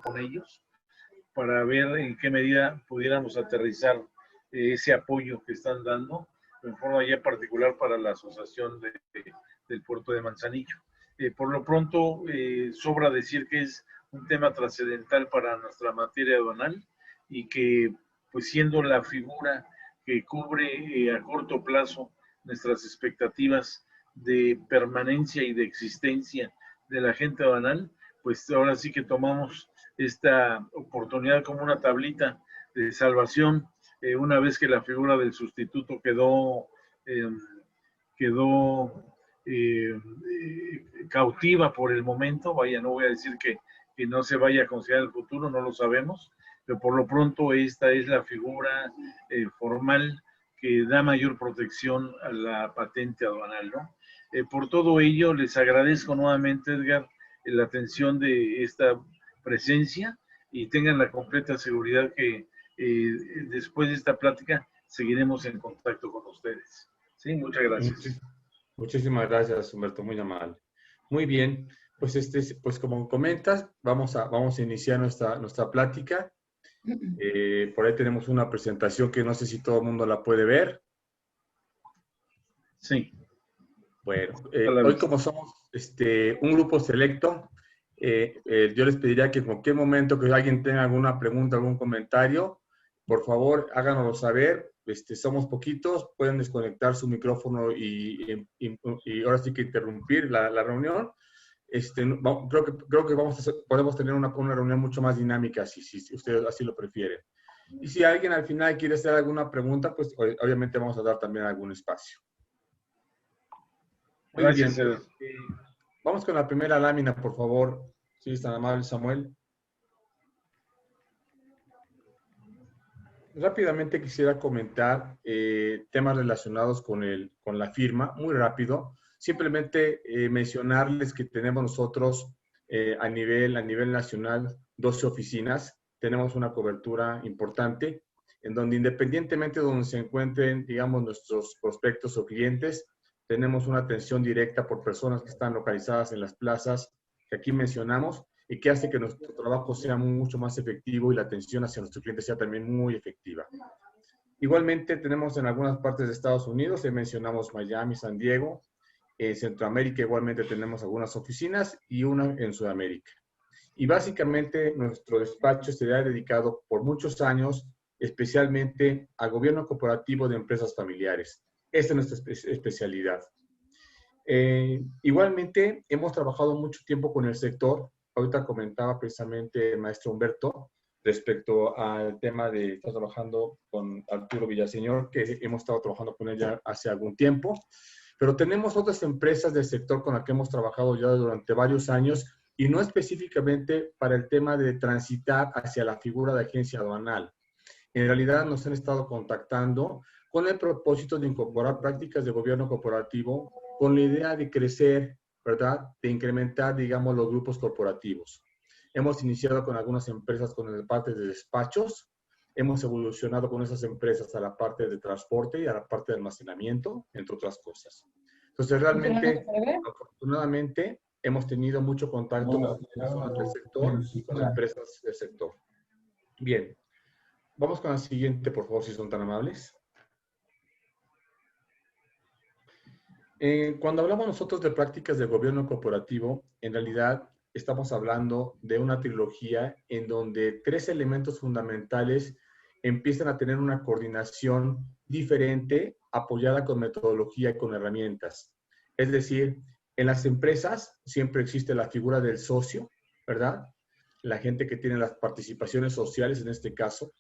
con ellos para ver en qué medida pudiéramos aterrizar ese apoyo que están dando en forma ya particular para la asociación del puerto de Manzanillo. Por lo pronto, sobra decir que es un tema trascendental para nuestra materia aduanal y que, pues siendo la figura que cubre a corto plazo nuestras expectativas de permanencia y de existencia del agente aduanal, pues ahora sí que tomamos esta oportunidad como una tablita de salvación, una vez que la figura del sustituto quedó cautiva por el momento. Vaya, no voy a decir que no se vaya a considerar el futuro, no lo sabemos, pero por lo pronto esta es la figura formal que da mayor protección a la patente aduanal, ¿no? Por todo ello, les agradezco nuevamente, Edgar, la atención de esta presencia y tengan la completa seguridad que después de esta plática seguiremos en contacto con ustedes. Sí, muchas gracias. Muchísimas gracias, Humberto, muy amable. Muy bien, pues como comentas, vamos a iniciar nuestra plática. Por ahí tenemos una presentación que no sé si todo el mundo la puede ver. Sí. Bueno, hoy como somos un grupo selecto, yo les pediría que en cualquier momento que alguien tenga alguna pregunta, algún comentario, por favor háganoslo saber. Somos poquitos, pueden desconectar su micrófono y ahora sí que interrumpir la reunión. Creo que podemos tener una reunión mucho más dinámica si ustedes así lo prefieren. Y si alguien al final quiere hacer alguna pregunta, pues obviamente vamos a dar también algún espacio. Muy bien. Vamos con la primera lámina, por favor. Sí, es tan amable, Samuel. Rápidamente quisiera comentar temas relacionados con la firma, muy rápido. Simplemente mencionarles que tenemos nosotros a nivel nacional 12 oficinas. Tenemos una cobertura importante en donde independientemente de donde se encuentren, digamos, nuestros prospectos o clientes, tenemos una atención directa por personas que están localizadas en las plazas que aquí mencionamos y que hace que nuestro trabajo sea mucho más efectivo y la atención hacia nuestros clientes sea también muy efectiva. Igualmente tenemos en algunas partes de Estados Unidos, mencionamos Miami, San Diego, en Centroamérica igualmente tenemos algunas oficinas y una en Sudamérica. Y básicamente nuestro despacho se ha dedicado por muchos años especialmente al gobierno corporativo de empresas familiares. Esta es nuestra especialidad. Igualmente hemos trabajado mucho tiempo con el sector. Ahorita comentaba precisamente el maestro Humberto respecto al tema de estar trabajando con Arturo Villaseñor, que hemos estado trabajando con ella hace algún tiempo. Pero tenemos otras empresas del sector con las que hemos trabajado ya durante varios años y no específicamente para el tema de transitar hacia la figura de agencia aduanal. En realidad nos han estado contactando con el propósito de incorporar prácticas de gobierno corporativo con la idea de crecer, ¿verdad? De incrementar, digamos, los grupos corporativos. Hemos iniciado con algunas empresas con la parte de despachos, hemos evolucionado con esas empresas a la parte de transporte y a la parte de almacenamiento, entre otras cosas. Entonces, realmente, afortunadamente, hemos tenido mucho contacto con personas del sector y con empresas del sector. Bien. Vamos con la siguiente, por favor, si son tan amables. Cuando hablamos nosotros de prácticas de gobierno corporativo, en realidad estamos hablando de una trilogía en donde 3 elementos fundamentales empiezan a tener una coordinación diferente, apoyada con metodología y con herramientas. Es decir, en las empresas siempre existe la figura del socio, ¿verdad? La gente que tiene las participaciones sociales en este caso.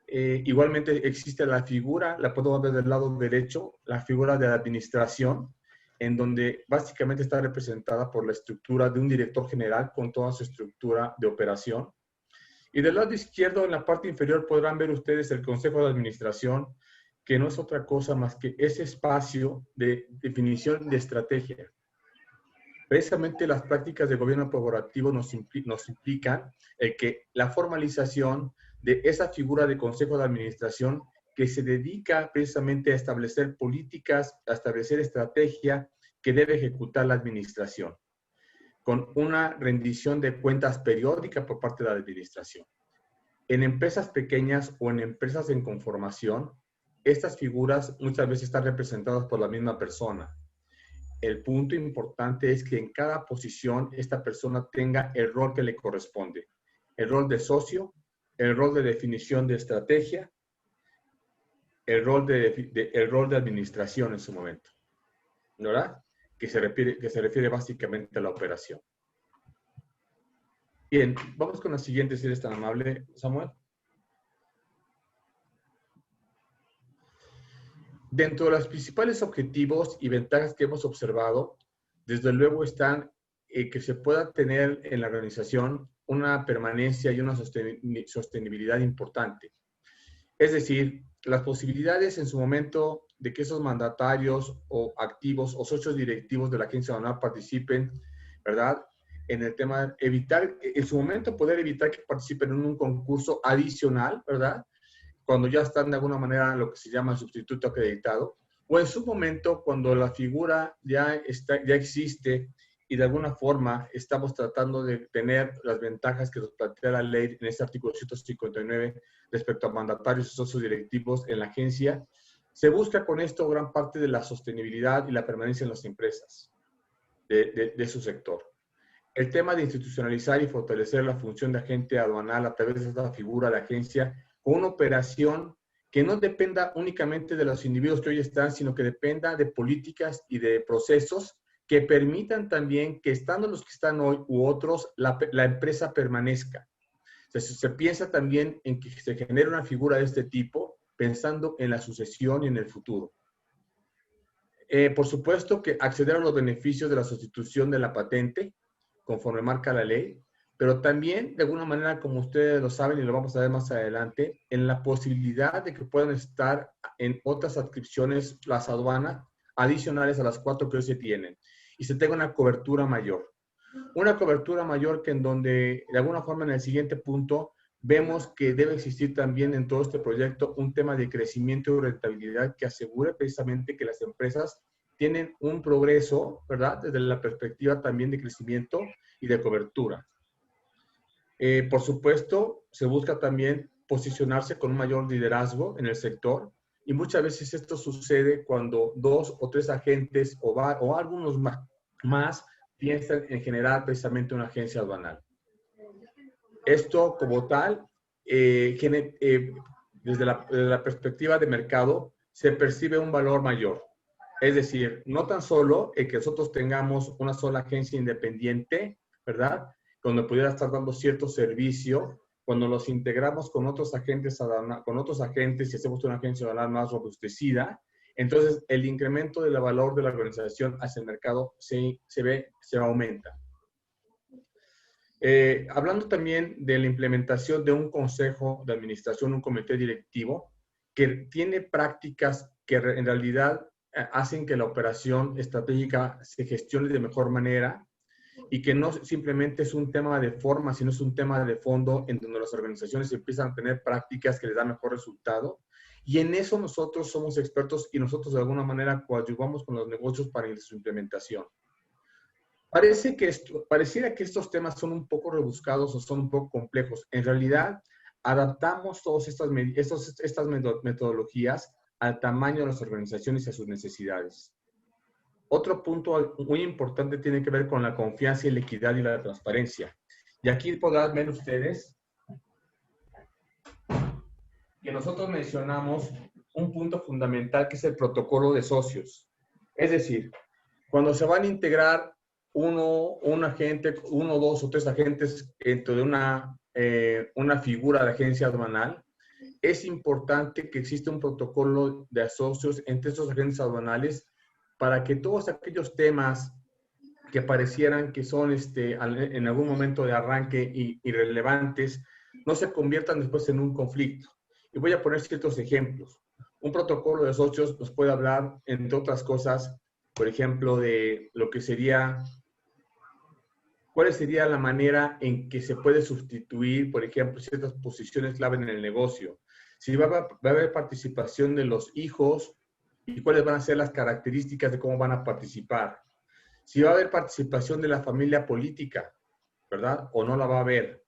Igualmente existe la figura, la podemos ver del lado derecho, la figura de la administración, en donde básicamente está representada por la estructura de un director general con toda su estructura de operación. Y del lado izquierdo, en la parte inferior, podrán ver ustedes el Consejo de Administración, que no es otra cosa más que ese espacio de definición de estrategia. Precisamente las prácticas de gobierno corporativo nos implican el que la formalización de esa figura de consejo de administración que se dedica precisamente a establecer políticas, a establecer estrategia que debe ejecutar la administración. con una rendición de cuentas periódica por parte de la administración. En empresas pequeñas o en empresas en conformación, estas figuras muchas veces están representadas por la misma persona. El punto importante es que en cada posición esta persona tenga el rol que le corresponde. El rol de socio, el rol de definición de estrategia, el rol de administración en su momento, ¿verdad? Que se refiere básicamente a la operación. Bien, vamos con la siguiente, si eres tan amable, Samuel. Dentro de los principales objetivos y ventajas que hemos observado, desde luego están que se pueda tener en la organización una permanencia y una sostenibilidad importante. Es decir, las posibilidades en su momento de que esos mandatarios o activos o socios directivos de la agencia aduanal participen, ¿verdad? En el tema, evitar, en su momento poder evitar que participen en un concurso adicional, ¿verdad? Cuando ya están de alguna manera lo que se llama sustituto acreditado, o en su momento cuando la figura ya existe y de alguna forma estamos tratando de tener las ventajas que nos plantea la ley en este artículo 159 respecto a mandatarios y socios directivos en la agencia, se busca con esto gran parte de la sostenibilidad y la permanencia en las empresas de su sector. El tema de institucionalizar y fortalecer la función de agente aduanal a través de esta figura de agencia con una operación que no dependa únicamente de los individuos que hoy están, sino que dependa de políticas y de procesos que permitan también que estando los que están hoy u otros, la empresa permanezca. Entonces, se piensa también en que se genere una figura de este tipo, pensando en la sucesión y en el futuro. Por supuesto que acceder a los beneficios de la sustitución de la patente, conforme marca la ley, pero también, de alguna manera, como ustedes lo saben y lo vamos a ver más adelante, en la posibilidad de que puedan estar en otras adscripciones las aduanas adicionales a las 4 que hoy se tienen y se tenga una cobertura mayor. Una cobertura mayor que en donde, de alguna forma, en el siguiente punto, vemos que debe existir también en todo este proyecto un tema de crecimiento y rentabilidad que asegure precisamente que las empresas tienen un progreso, ¿verdad? Desde la perspectiva también de crecimiento y de cobertura. Por supuesto, se busca también posicionarse con un mayor liderazgo en el sector y muchas veces esto sucede cuando 2 o 3 agentes o algunos más piensan en generar precisamente una agencia aduanal. Esto como tal, desde la perspectiva de mercado, se percibe un valor mayor. Es decir, no tan solo el que nosotros tengamos una sola agencia independiente, ¿verdad? Donde pudiera estar dando cierto servicio, cuando los integramos con otros agentes y hacemos una agencia aduanal más robustecida, entonces el incremento del valor de la organización hacia el mercado se aumenta. Hablando también de la implementación de un consejo de administración, un comité directivo, que tiene prácticas que en realidad hacen que la operación estratégica se gestione de mejor manera y que no simplemente es un tema de forma, sino es un tema de fondo en donde las organizaciones empiezan a tener prácticas que les dan mejor resultado. Y en eso nosotros somos expertos y nosotros de alguna manera coadyuvamos con los negocios para su implementación. Pareciera que estos temas son un poco rebuscados o son un poco complejos. En realidad, adaptamos todas estas metodologías al tamaño de las organizaciones y a sus necesidades. Otro punto muy importante tiene que ver con la confianza y la equidad y la transparencia. Y aquí podrán ver ustedes que nosotros mencionamos un punto fundamental que es el protocolo de socios. Es decir, cuando se van a integrar uno, dos o tres agentes dentro de una figura de agencia aduanal, es importante que exista un protocolo de socios entre estos agentes aduanales para que todos aquellos temas que parecieran que son en algún momento de arranque irrelevantes, no se conviertan después en un conflicto. Y voy a poner ciertos ejemplos. Un protocolo de socios nos puede hablar, entre otras cosas, por ejemplo, de lo que sería, cuál sería la manera en que se puede sustituir, por ejemplo, ciertas posiciones clave en el negocio. Si va a haber participación de los hijos y cuáles van a ser las características de cómo van a participar. Si va a haber participación de la familia política, ¿verdad? O no la va a haber.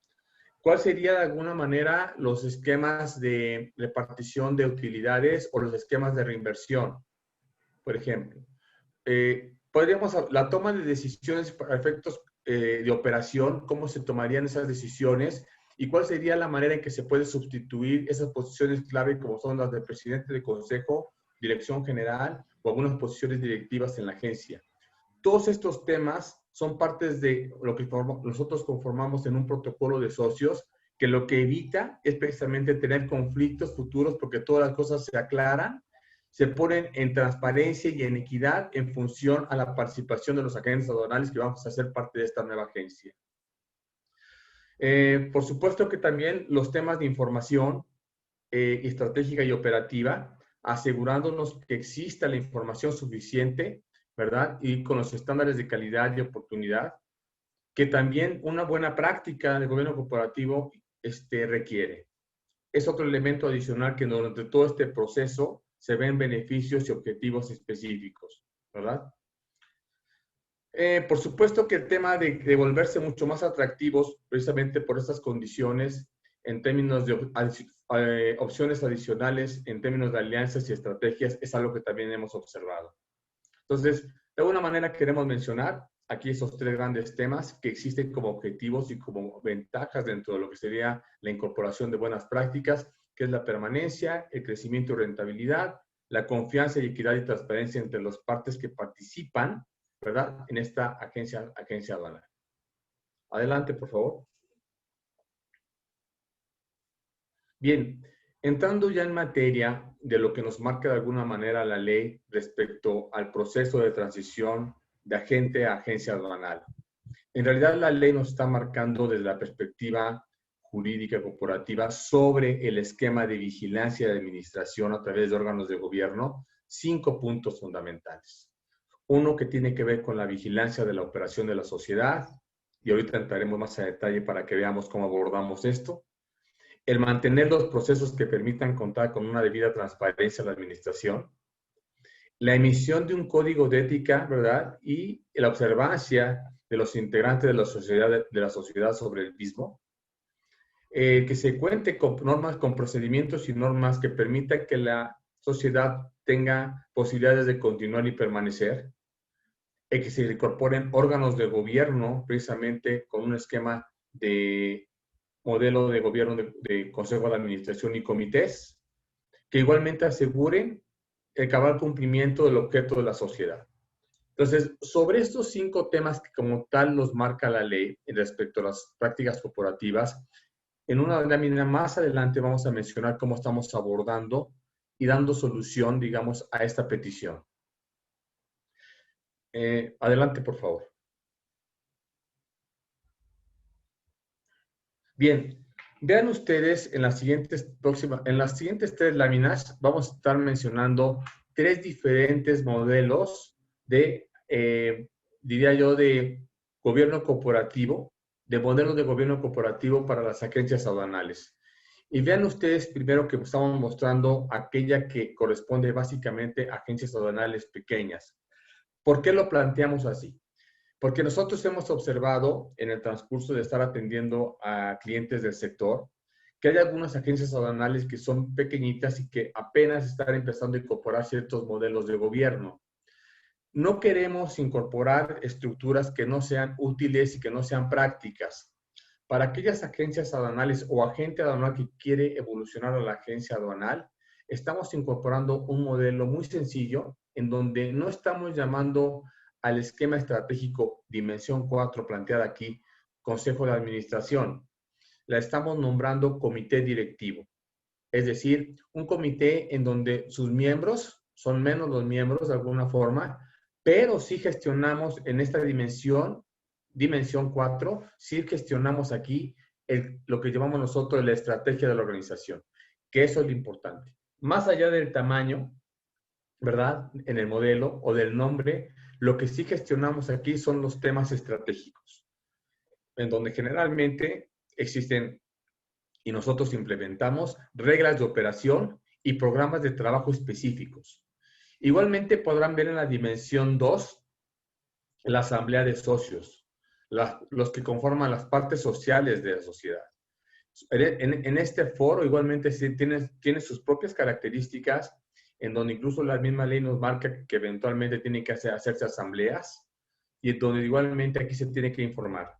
¿Cuál sería de alguna manera los esquemas de repartición de utilidades o los esquemas de reinversión? Por ejemplo, la toma de decisiones para efectos de operación, ¿cómo se tomarían esas decisiones? ¿Y cuál sería la manera en que se puede sustituir esas posiciones clave como son las del presidente de consejo, dirección general o algunas posiciones directivas en la agencia? Todos estos temas son partes de lo que nosotros conformamos en un protocolo de socios, que lo que evita es precisamente tener conflictos futuros porque todas las cosas se aclaran, se ponen en transparencia y en equidad en función a la participación de los agentes aduanales que vamos a ser parte de esta nueva agencia. Por supuesto que también los temas de información estratégica y operativa, asegurándonos que exista la información suficiente, ¿verdad? Y con los estándares de calidad y oportunidad, que también una buena práctica del gobierno corporativo requiere. Es otro elemento adicional que durante todo este proceso se ven beneficios y objetivos específicos, ¿verdad? Por supuesto que el tema de volverse mucho más atractivos, precisamente por estas condiciones, en términos de opciones adicionales, en términos de alianzas y estrategias, es algo que también hemos observado. Entonces, de alguna manera queremos mencionar aquí esos tres grandes temas que existen como objetivos y como ventajas dentro de lo que sería la incorporación de buenas prácticas, que es la permanencia, el crecimiento y rentabilidad, la confianza y equidad y transparencia entre las partes que participan, ¿verdad?, en esta agencia aduanal. Adelante, por favor. Bien, entrando ya en materia de lo que nos marca de alguna manera la ley respecto al proceso de transición de agente a agencia aduanal. En realidad la ley nos está marcando desde la perspectiva jurídica corporativa sobre el esquema de vigilancia y administración a través de órganos de gobierno 5 puntos fundamentales. Uno que tiene que ver con la vigilancia de la operación de la sociedad, y ahorita entraremos más a detalle para que veamos cómo abordamos esto. El mantener los procesos que permitan contar con una debida transparencia en la administración. La emisión de un código de ética, ¿verdad? Y la observancia de los integrantes de la sociedad sobre el mismo. Que se cuente con normas, con procedimientos y normas que permitan que la sociedad tenga posibilidades de continuar y permanecer. Que se incorporen órganos de gobierno, precisamente con un esquema de modelo de gobierno de consejo de administración y comités, que igualmente aseguren el cabal cumplimiento del objeto de la sociedad. Entonces, sobre estos 5 temas que como tal nos marca la ley respecto a las prácticas corporativas, en una lámina más adelante vamos a mencionar cómo estamos abordando y dando solución, digamos, a esta petición. Adelante, por favor. Bien, vean ustedes en las siguientes 3 láminas vamos a estar mencionando 3 diferentes modelos de, diría yo, de gobierno corporativo, de modelos de gobierno corporativo para las agencias aduanales. Y vean ustedes primero que estamos mostrando aquella que corresponde básicamente a agencias aduanales pequeñas. ¿Por qué lo planteamos así? Porque nosotros hemos observado en el transcurso de estar atendiendo a clientes del sector que hay algunas agencias aduanales que son pequeñitas y que apenas están empezando a incorporar ciertos modelos de gobierno. No queremos incorporar estructuras que no sean útiles y que no sean prácticas. Para aquellas agencias aduanales o agente aduanal que quiere evolucionar a la agencia aduanal, estamos incorporando un modelo muy sencillo en donde no estamos llamando al esquema estratégico Dimensión 4 planteada aquí, Consejo de Administración. La estamos nombrando comité directivo. Es decir, un comité en donde sus miembros son menos los miembros de alguna forma, pero sí gestionamos en esta dimensión 4, sí gestionamos aquí lo que llamamos nosotros la estrategia de la organización, que eso es lo importante. Más allá del tamaño, ¿verdad? En el modelo o del nombre, lo que sí gestionamos aquí son los temas estratégicos, en donde generalmente existen y nosotros implementamos reglas de operación y programas de trabajo específicos. Igualmente podrán ver en la dimensión 2 la asamblea de socios, los que conforman las partes sociales de la sociedad. En este foro igualmente sí tiene sus propias características, en donde incluso la misma ley nos marca que eventualmente tienen que hacerse asambleas y en donde igualmente aquí se tiene que informar.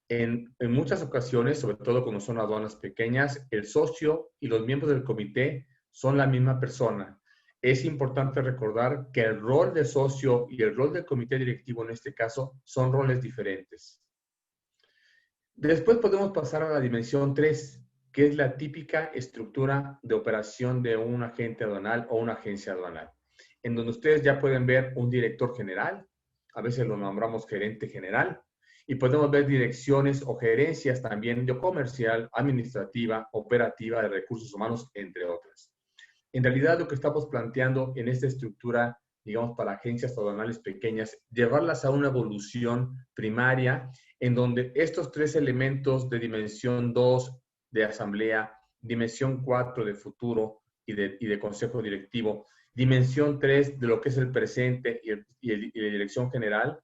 En muchas ocasiones, sobre todo cuando son aduanas pequeñas, el socio y los miembros del comité son la misma persona. Es importante recordar que el rol de socio y el rol del comité directivo en este caso son roles diferentes. Después podemos pasar a la dimensión 3, que es la típica estructura de operación de un agente aduanal o una agencia aduanal, en donde ustedes ya pueden ver un director general, a veces lo nombramos gerente general, y podemos ver direcciones o gerencias también de comercial, administrativa, operativa, de recursos humanos, entre otras. En realidad, lo que estamos planteando en esta estructura, digamos, para agencias aduanales pequeñas, llevarlas a una evolución primaria en donde estos 3 elementos de dimensión 2 de asamblea, dimensión 4 de futuro y de consejo directivo, dimensión 3 de lo que es el presente y la dirección general,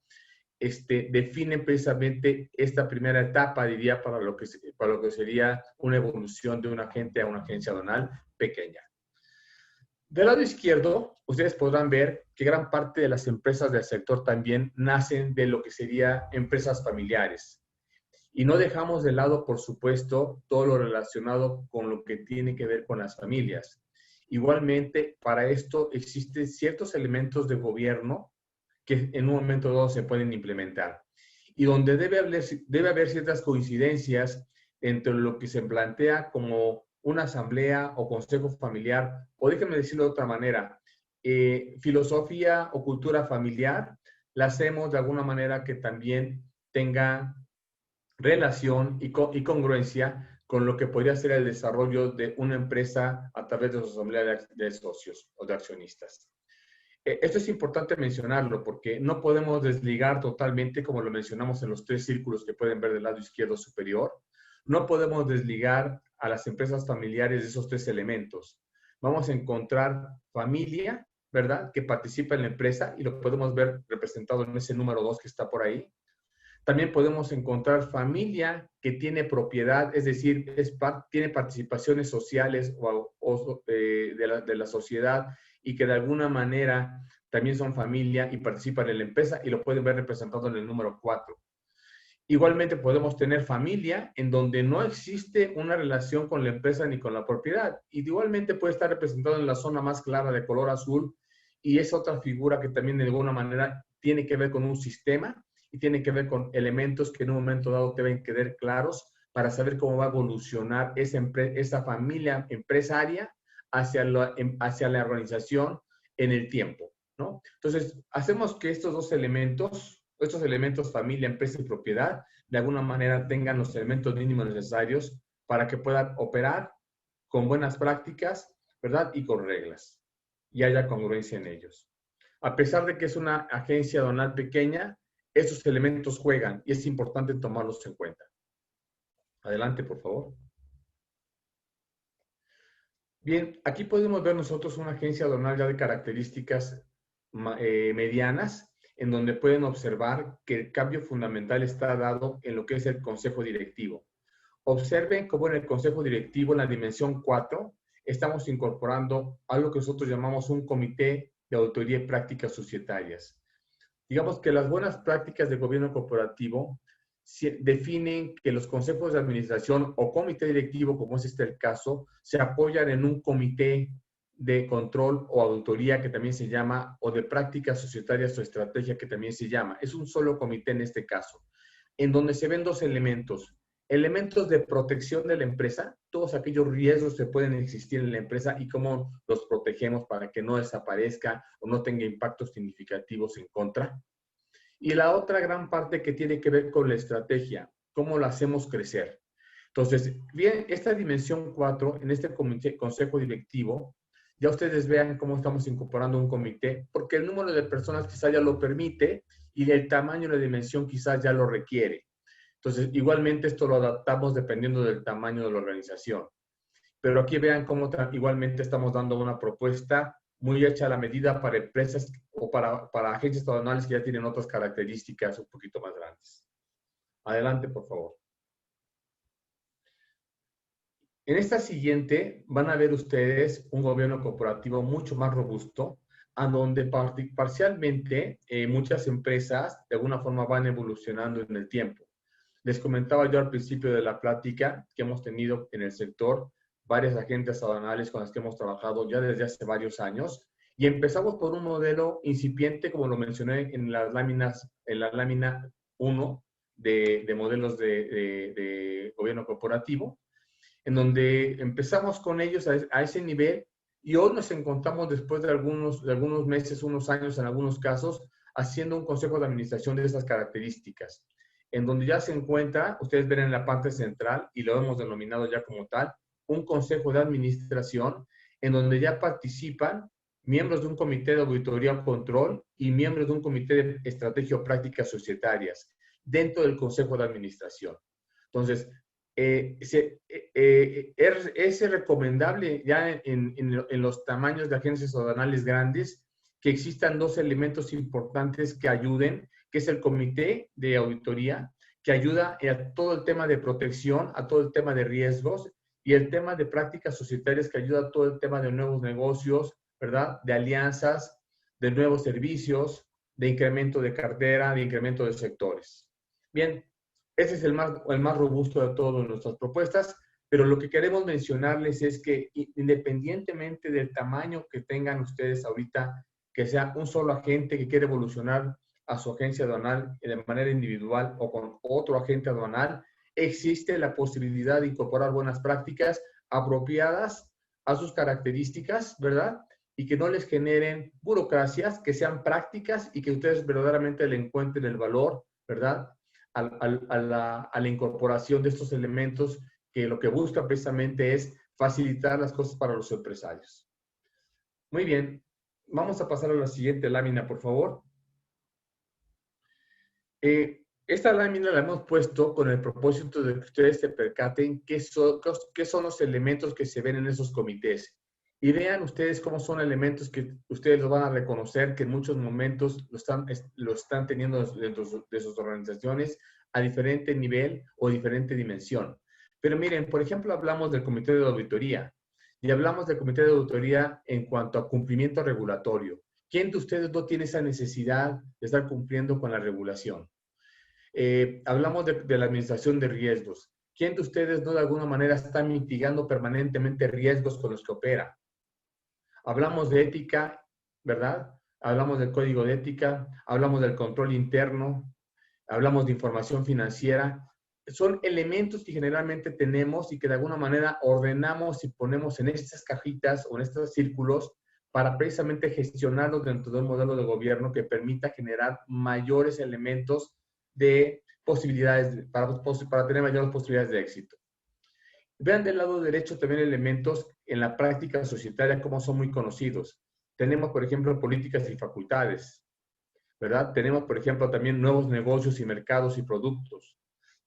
definen precisamente esta primera etapa, diría, para lo que sería una evolución de un agente a una agencia aduanal pequeña. Del lado izquierdo, ustedes podrán ver que gran parte de las empresas del sector también nacen de lo que sería empresas familiares. Y no dejamos de lado, por supuesto, todo lo relacionado con lo que tiene que ver con las familias. Igualmente, para esto existen ciertos elementos de gobierno que en un momento dado se pueden implementar. Y donde debe haber ciertas coincidencias entre lo que se plantea como una asamblea o consejo familiar, o déjenme decirlo de otra manera, filosofía o cultura familiar, la hacemos de alguna manera que también tenga relación y congruencia con lo que podría ser el desarrollo de una empresa a través de su asamblea de socios o de accionistas. Esto es importante mencionarlo porque no podemos desligar totalmente, como lo mencionamos en los 3 círculos que pueden ver del lado izquierdo superior, no podemos desligar a las empresas familiares de esos 3 elementos. Vamos a encontrar familia, ¿verdad?, que participa en la empresa y lo podemos ver representado en ese número 2 que está por ahí. También podemos encontrar familia que tiene propiedad, es decir, tiene participaciones sociales de la sociedad y que de alguna manera también son familia y participan en la empresa y lo pueden ver representado en el número 4. Igualmente podemos tener familia en donde no existe una relación con la empresa ni con la propiedad. Y igualmente puede estar representado en la zona más clara de color azul y es otra figura que también de alguna manera tiene que ver con un sistema y tiene que ver con elementos que en un momento dado deben quedar claros para saber cómo va a evolucionar esa familia empresaria hacia la organización en el tiempo, ¿no? Entonces, hacemos que estos elementos, familia, empresa y propiedad, de alguna manera tengan los elementos mínimos necesarios para que puedan operar con buenas prácticas, ¿verdad? Y con reglas. Y haya congruencia en ellos. A pesar de que es una agencia aduanal pequeña, esos elementos juegan y es importante tomarlos en cuenta. Adelante, por favor. Bien, aquí podemos ver nosotros una agencia aduanal ya de características medianas, en donde pueden observar que el cambio fundamental está dado en lo que es el consejo directivo. Observen cómo en el consejo directivo, en la dimensión 4, estamos incorporando algo que nosotros llamamos un comité de auditoría y prácticas societarias. Digamos que las buenas prácticas de gobierno corporativo definen que los consejos de administración o comité directivo, como es el caso, se apoyan en un comité de control o auditoría que también se llama, o de prácticas societarias o estrategia que también se llama. Es un solo comité en este caso, en donde se ven 2 elementos. Elementos de protección de la empresa, todos aquellos riesgos que pueden existir en la empresa y cómo los protegemos para que no desaparezca o no tenga impactos significativos en contra. Y la otra gran parte que tiene que ver con la estrategia, cómo la hacemos crecer. Entonces, bien, esta dimensión 4, en este consejo directivo, ya ustedes vean cómo estamos incorporando un comité, porque el número de personas quizás ya lo permite y el tamaño y la dimensión quizás ya lo requiere. Entonces, igualmente esto lo adaptamos dependiendo del tamaño de la organización. Pero aquí vean cómo igualmente estamos dando una propuesta muy hecha a la medida para empresas o para agencias aduanales que ya tienen otras características un poquito más grandes. Adelante, por favor. En esta siguiente van a ver ustedes un gobierno corporativo mucho más robusto, a donde parcialmente muchas empresas de alguna forma van evolucionando en el tiempo. Les comentaba yo al principio de la plática que hemos tenido en el sector varias agencias aduanales con las que hemos trabajado ya desde hace varios años, y empezamos por un modelo incipiente, como lo mencioné en las láminas, en la lámina 1 de modelos de gobierno corporativo, en donde empezamos con ellos a ese nivel, y hoy nos encontramos después de algunos meses, unos años en algunos casos, haciendo un consejo de administración de esas características, en donde ya se encuentra, ustedes ven en la parte central, y lo hemos denominado ya como tal, un consejo de administración, en donde ya participan miembros de un comité de auditoría o control y miembros de un comité de estrategia o prácticas societarias dentro del consejo de administración. Entonces, es recomendable ya en los tamaños de agencias aduanales grandes que existan dos elementos importantes que ayuden, que es el comité de auditoría, que ayuda a todo el tema de protección, a todo el tema de riesgos, y el tema de prácticas societarias, que ayuda a todo el tema de nuevos negocios, ¿verdad? De alianzas, de nuevos servicios, de incremento de cartera, de incremento de sectores. Bien, ese es el más robusto de todas nuestras propuestas, pero lo que queremos mencionarles es que independientemente del tamaño que tengan ustedes ahorita, que sea un solo agente que quiere evolucionar a su agencia aduanal de manera individual o con otro agente aduanal, existe la posibilidad de incorporar buenas prácticas apropiadas a sus características, ¿verdad? Y que no les generen burocracias, que sean prácticas y que ustedes verdaderamente le encuentren el valor, ¿verdad? A la incorporación de estos elementos, que lo que busca precisamente es facilitar las cosas para los empresarios. Muy bien, vamos a pasar a la siguiente lámina, por favor. Esta lámina la hemos puesto con el propósito de que ustedes se percaten qué son los elementos que se ven en esos comités. Y vean ustedes cómo son elementos que ustedes lo van a reconocer, que en muchos momentos lo están teniendo dentro de sus organizaciones a diferente nivel o diferente dimensión. Pero miren, por ejemplo, hablamos del comité de auditoría, y hablamos del comité de auditoría en cuanto a cumplimiento regulatorio. ¿Quién de ustedes no tiene esa necesidad de estar cumpliendo con la regulación? Hablamos de la administración de riesgos. ¿Quién de ustedes no de alguna manera está mitigando permanentemente riesgos con los que opera? Hablamos de ética, ¿verdad? Hablamos del código de ética, hablamos del control interno, hablamos de información financiera. Son elementos que generalmente tenemos y que de alguna manera ordenamos y ponemos en estas cajitas o en estos círculos para precisamente gestionarlos dentro de un modelo de gobierno que permita generar mayores elementos de posibilidades, para tener mayores posibilidades de éxito. Vean del lado derecho también elementos en la práctica societaria como son muy conocidos. Tenemos, por ejemplo, políticas y facultades, ¿verdad? Tenemos, por ejemplo, también nuevos negocios y mercados y productos.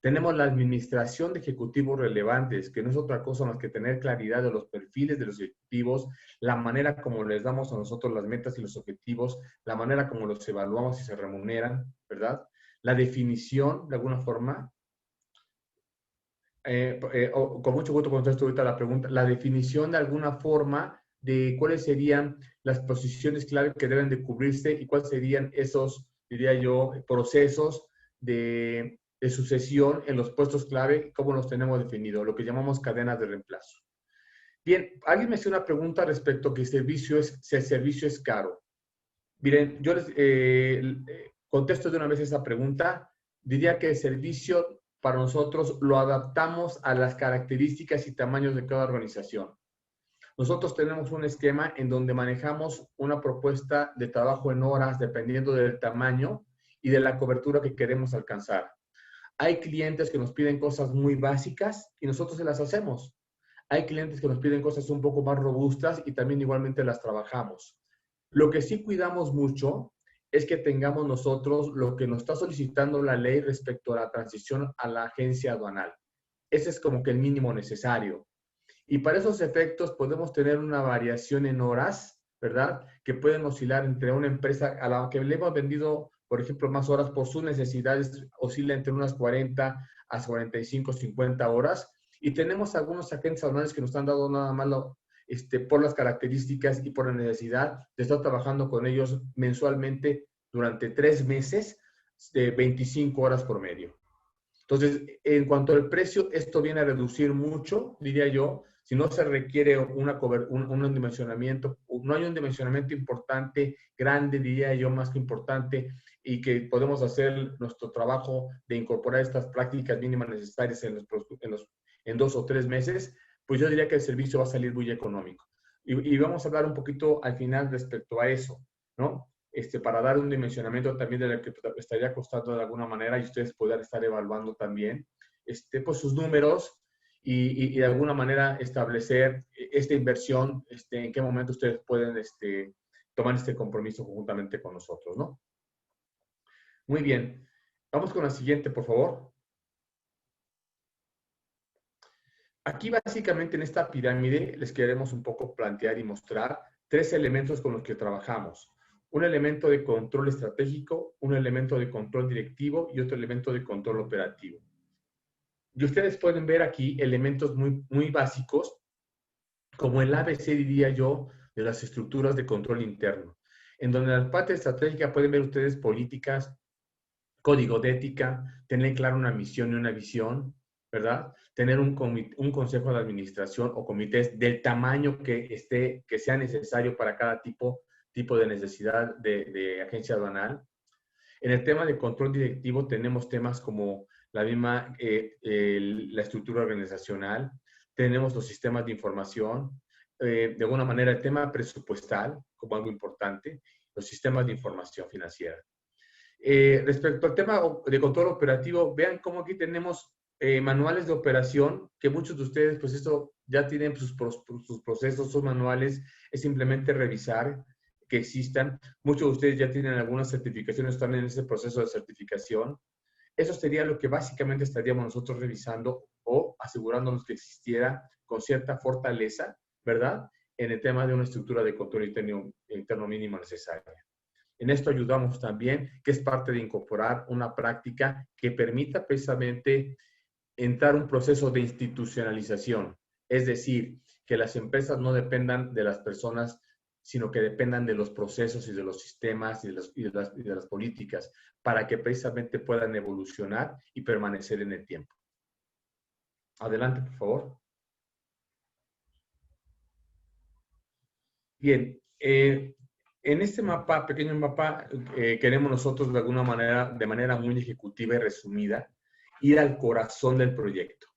Tenemos la administración de ejecutivos relevantes, que no es otra cosa más que tener claridad de los perfiles de los ejecutivos, la manera como les damos a nosotros las metas y los objetivos, la manera como los evaluamos y se remuneran, ¿verdad? La definición, de alguna forma, con mucho gusto contesto ahorita la pregunta, la definición de alguna forma de cuáles serían las posiciones clave que deben de cubrirse y cuáles serían esos, diría yo, procesos de sucesión en los puestos clave, cómo los tenemos definidos, lo que llamamos cadenas de reemplazo. Bien, alguien me hizo una pregunta respecto a que si el servicio es caro. Miren, yo les contesto de una vez esa pregunta. Diría que el servicio para nosotros lo adaptamos a las características y tamaños de cada organización. Nosotros tenemos un esquema en donde manejamos una propuesta de trabajo en horas dependiendo del tamaño y de la cobertura que queremos alcanzar. Hay clientes que nos piden cosas muy básicas y nosotros se las hacemos. Hay clientes que nos piden cosas un poco más robustas y también igualmente las trabajamos. Lo que sí cuidamos mucho es que tengamos nosotros lo que nos está solicitando la ley respecto a la transición a la agencia aduanal. Ese es como que el mínimo necesario. Y para esos efectos podemos tener una variación en horas ¿verdad? Que pueden oscilar entre una empresa a la que le hemos vendido, por ejemplo, más horas por sus necesidades, oscila entre unas 40 a 45, 50 horas. Y tenemos algunos agentes aduanales que nos han dado nada más por las características y por la necesidad de estar trabajando con ellos mensualmente durante 3 meses de 25 horas por medio. Entonces, en cuanto al precio, esto viene a reducir mucho, diría yo, si no se requiere un dimensionamiento, no hay un dimensionamiento importante, grande, diría yo, más que importante, y que podemos hacer nuestro trabajo de incorporar estas prácticas mínimas necesarias en 2 o 3 meses, pues yo diría que el servicio va a salir muy económico. Y vamos a hablar un poquito al final respecto a eso, ¿no? Para dar un dimensionamiento también de lo que estaría costando de alguna manera y ustedes puedan estar evaluando también pues sus números y de alguna manera establecer esta inversión, en qué momento ustedes pueden tomar este compromiso conjuntamente con nosotros, ¿no? Muy bien. Vamos con la siguiente, por favor. Aquí básicamente en esta pirámide les queremos un poco plantear y mostrar 3 elementos con los que trabajamos. Un elemento de control estratégico, un elemento de control directivo y otro elemento de control operativo. Y ustedes pueden ver aquí elementos muy, muy básicos, como el ABC, diría yo, de las estructuras de control interno. En donde en la parte estratégica pueden ver ustedes políticas, código de ética, tener claro una misión y una visión, ¿verdad? Tener un consejo de administración o comités del tamaño que sea necesario para cada tipo de necesidad de agencia aduanal. En el tema de control directivo tenemos temas como la misma, la estructura organizacional, tenemos los sistemas de información, de alguna manera el tema presupuestal como algo importante, los sistemas de información financiera. Respecto al tema de control operativo, vean cómo aquí tenemos manuales de operación, que muchos de ustedes, pues esto ya tienen sus procesos, sus manuales, es simplemente revisar que existan. Muchos de ustedes ya tienen algunas certificaciones, están en ese proceso de certificación. Eso sería lo que básicamente estaríamos nosotros revisando o asegurándonos que existiera con cierta fortaleza, ¿verdad? En el tema de una estructura de control interno mínimo necesaria. En esto ayudamos también, que es parte de incorporar una práctica que permita precisamente entrar un proceso de institucionalización. Es decir, que las empresas no dependan de las personas, sino que dependan de los procesos y de los sistemas y de las políticas para que precisamente puedan evolucionar y permanecer en el tiempo. Adelante, por favor. Bien, en este mapa, pequeño mapa, queremos nosotros de alguna manera, de manera muy ejecutiva y resumida, ir al corazón del proyecto.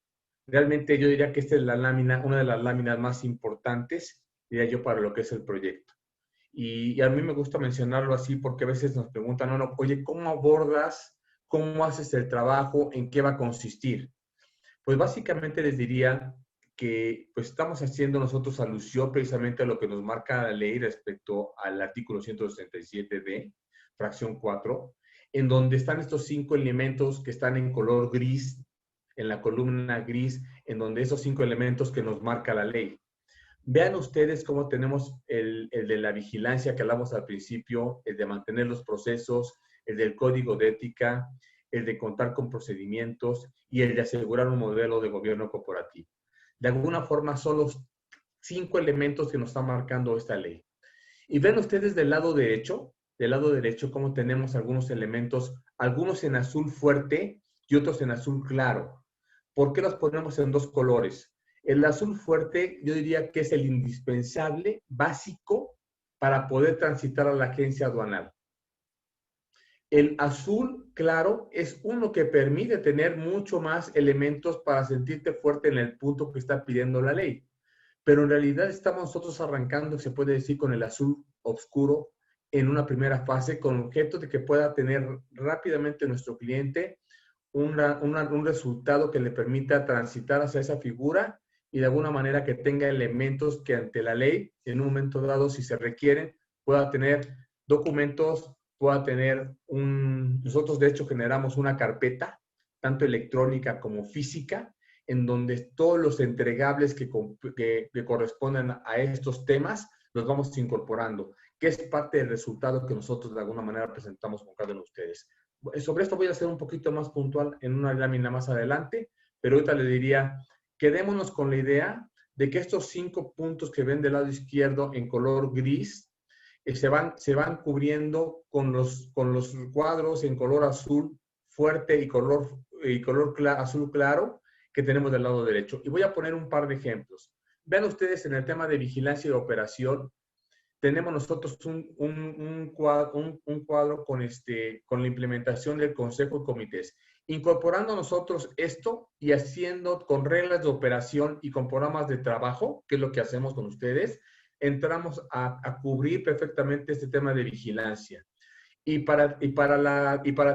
Realmente yo diría que esta es la lámina, una de las láminas más importantes, diría yo, para lo que es el proyecto. Y a mí me gusta mencionarlo así porque a veces nos preguntan, no, oye, ¿cómo abordas? ¿Cómo haces el trabajo? ¿En qué va a consistir? Pues básicamente les diría que pues estamos haciendo nosotros alusión precisamente a lo que nos marca la ley respecto al artículo 167D, fracción 4, en donde están estos 5 elementos que están en color gris, en la columna gris, en donde esos 5 elementos que nos marca la ley. Vean ustedes cómo tenemos el de la vigilancia que hablamos al principio, el de mantener los procesos, el del código de ética, el de contar con procedimientos y el de asegurar un modelo de gobierno corporativo. De alguna forma son los 5 elementos que nos está marcando esta ley. Y ven ustedes del lado derecho cómo tenemos algunos elementos, algunos en azul fuerte y otros en azul claro. ¿Por qué los ponemos en 2 colores? El azul fuerte yo diría que es el indispensable, básico, para poder transitar a la agencia aduanal. El azul claro es uno que permite tener mucho más elementos para sentirte fuerte en el punto que está pidiendo la ley. Pero en realidad estamos nosotros arrancando, se puede decir, con el azul oscuro en una primera fase, con objeto de que pueda tener rápidamente nuestro cliente un resultado que le permita transitar hacia esa figura y de alguna manera que tenga elementos que ante la ley, en un momento dado, si se requieren, pueda tener documentos, pueda tener nosotros de hecho generamos una carpeta, tanto electrónica como física, en donde todos los entregables que corresponden a estos temas los vamos incorporando, que es parte del resultado que nosotros de alguna manera presentamos con cada uno de ustedes. Sobre esto voy a ser un poquito más puntual en una lámina más adelante, pero ahorita le diría, quedémonos con la idea de que estos 5 puntos que ven del lado izquierdo en color gris se van cubriendo con los cuadros en color azul fuerte y azul claro que tenemos del lado derecho. Y voy a poner un par de ejemplos. Vean ustedes en el tema de vigilancia y operación, tenemos nosotros un cuadro con la implementación del consejo de comités. Incorporando nosotros esto y haciendo con reglas de operación y con programas de trabajo, que es lo que hacemos con ustedes, entramos a cubrir perfectamente este tema de vigilancia. Y para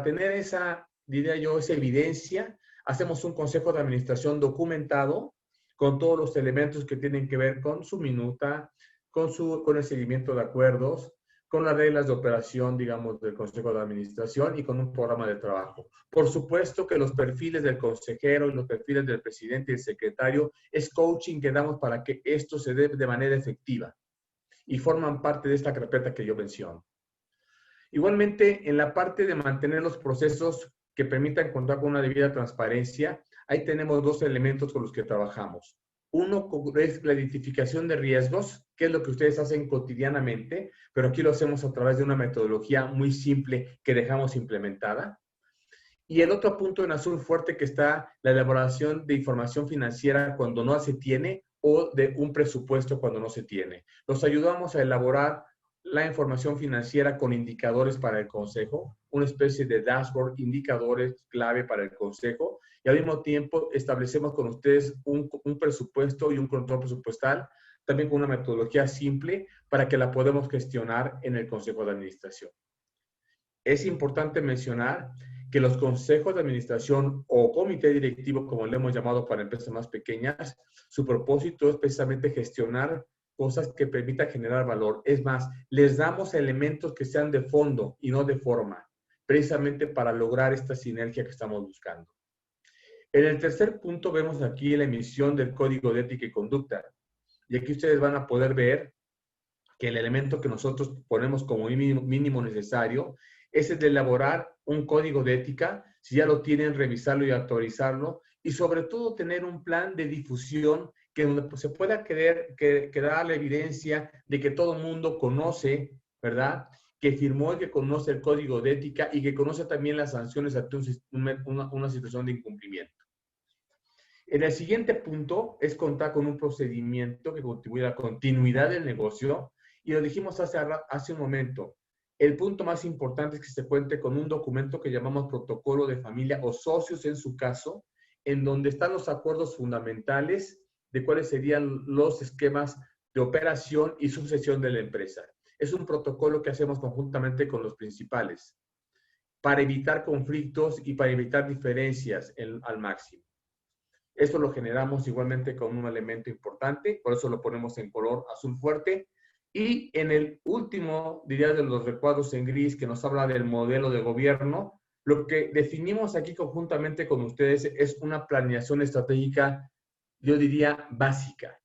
tener esa, diría yo, esa evidencia, hacemos un consejo de administración documentado con todos los elementos que tienen que ver con su minuta, con el seguimiento de acuerdos, con las reglas de operación, digamos, del Consejo de Administración y con un programa de trabajo. Por supuesto que los perfiles del consejero y los perfiles del presidente y el secretario es coaching que damos para que esto se dé de manera efectiva y forman parte de esta carpeta que yo menciono. Igualmente, en la parte de mantener los procesos que permitan contar con una debida transparencia, ahí tenemos 2 elementos con los que trabajamos. Uno es la identificación de riesgos, que es lo que ustedes hacen cotidianamente, pero aquí lo hacemos a través de una metodología muy simple que dejamos implementada. Y el otro punto en azul fuerte que está la elaboración de información financiera cuando no se tiene o de un presupuesto cuando no se tiene. Los ayudamos a elaborar la información financiera con indicadores para el consejo, una especie de dashboard, indicadores clave para el consejo, y al mismo tiempo establecemos con ustedes un presupuesto y un control presupuestal, también con una metodología simple para que la podamos gestionar en el consejo de administración. Es importante mencionar que los consejos de administración o comité directivo, como le hemos llamado para empresas más pequeñas, su propósito es precisamente gestionar cosas que permitan generar valor. Es más, les damos elementos que sean de fondo y no de forma, precisamente para lograr esta sinergia que estamos buscando. En el tercer punto vemos aquí la emisión del Código de Ética y Conducta. Y aquí ustedes van a poder ver que el elemento que nosotros ponemos como mínimo necesario es el de elaborar un código de ética, si ya lo tienen, revisarlo y actualizarlo, y sobre todo tener un plan de difusión que se pueda quedar la evidencia de que todo el mundo conoce, ¿verdad?, que firmó y que conoce el código de ética y que conoce también las sanciones ante una situación de incumplimiento. En el siguiente punto es contar con un procedimiento que contribuya a la continuidad del negocio, y lo dijimos hace un momento. El punto más importante es que se cuente con un documento que llamamos protocolo de familia o socios en su caso, en donde están los acuerdos fundamentales de cuáles serían los esquemas de operación y sucesión de la empresa. Es un protocolo que hacemos conjuntamente con los principales para evitar conflictos y para evitar diferencias al máximo. Esto lo generamos igualmente con un elemento importante, por eso lo ponemos en color azul fuerte. Y en el último, diría, de los recuadros en gris, que nos habla del modelo de gobierno, lo que definimos aquí conjuntamente con ustedes es una planeación estratégica, yo diría, básica.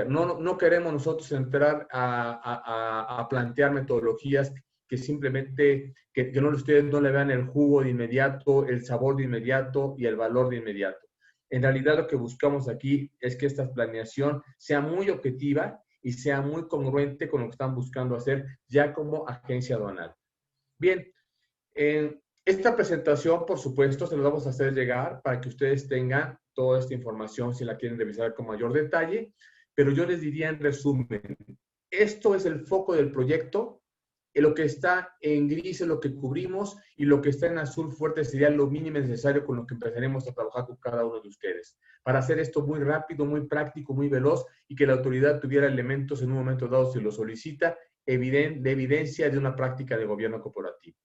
No queremos nosotros entrar a plantear metodologías que simplemente, que ustedes no le vean el jugo de inmediato, el sabor de inmediato y el valor de inmediato. En realidad lo que buscamos aquí es que esta planeación sea muy objetiva y sea muy congruente con lo que están buscando hacer ya como agencia aduanal. Bien, esta presentación, por supuesto, se la vamos a hacer llegar para que ustedes tengan toda esta información si la quieren revisar con mayor detalle, pero yo les diría en resumen, esto es el foco del proyecto, lo que está en gris es lo que cubrimos y lo que está en azul fuerte sería lo mínimo necesario con lo que empezaremos a trabajar con cada uno de ustedes, para hacer esto muy rápido, muy práctico, muy veloz y que la autoridad tuviera elementos en un momento dado si lo solicita, de evidencia de una práctica de gobierno corporativo.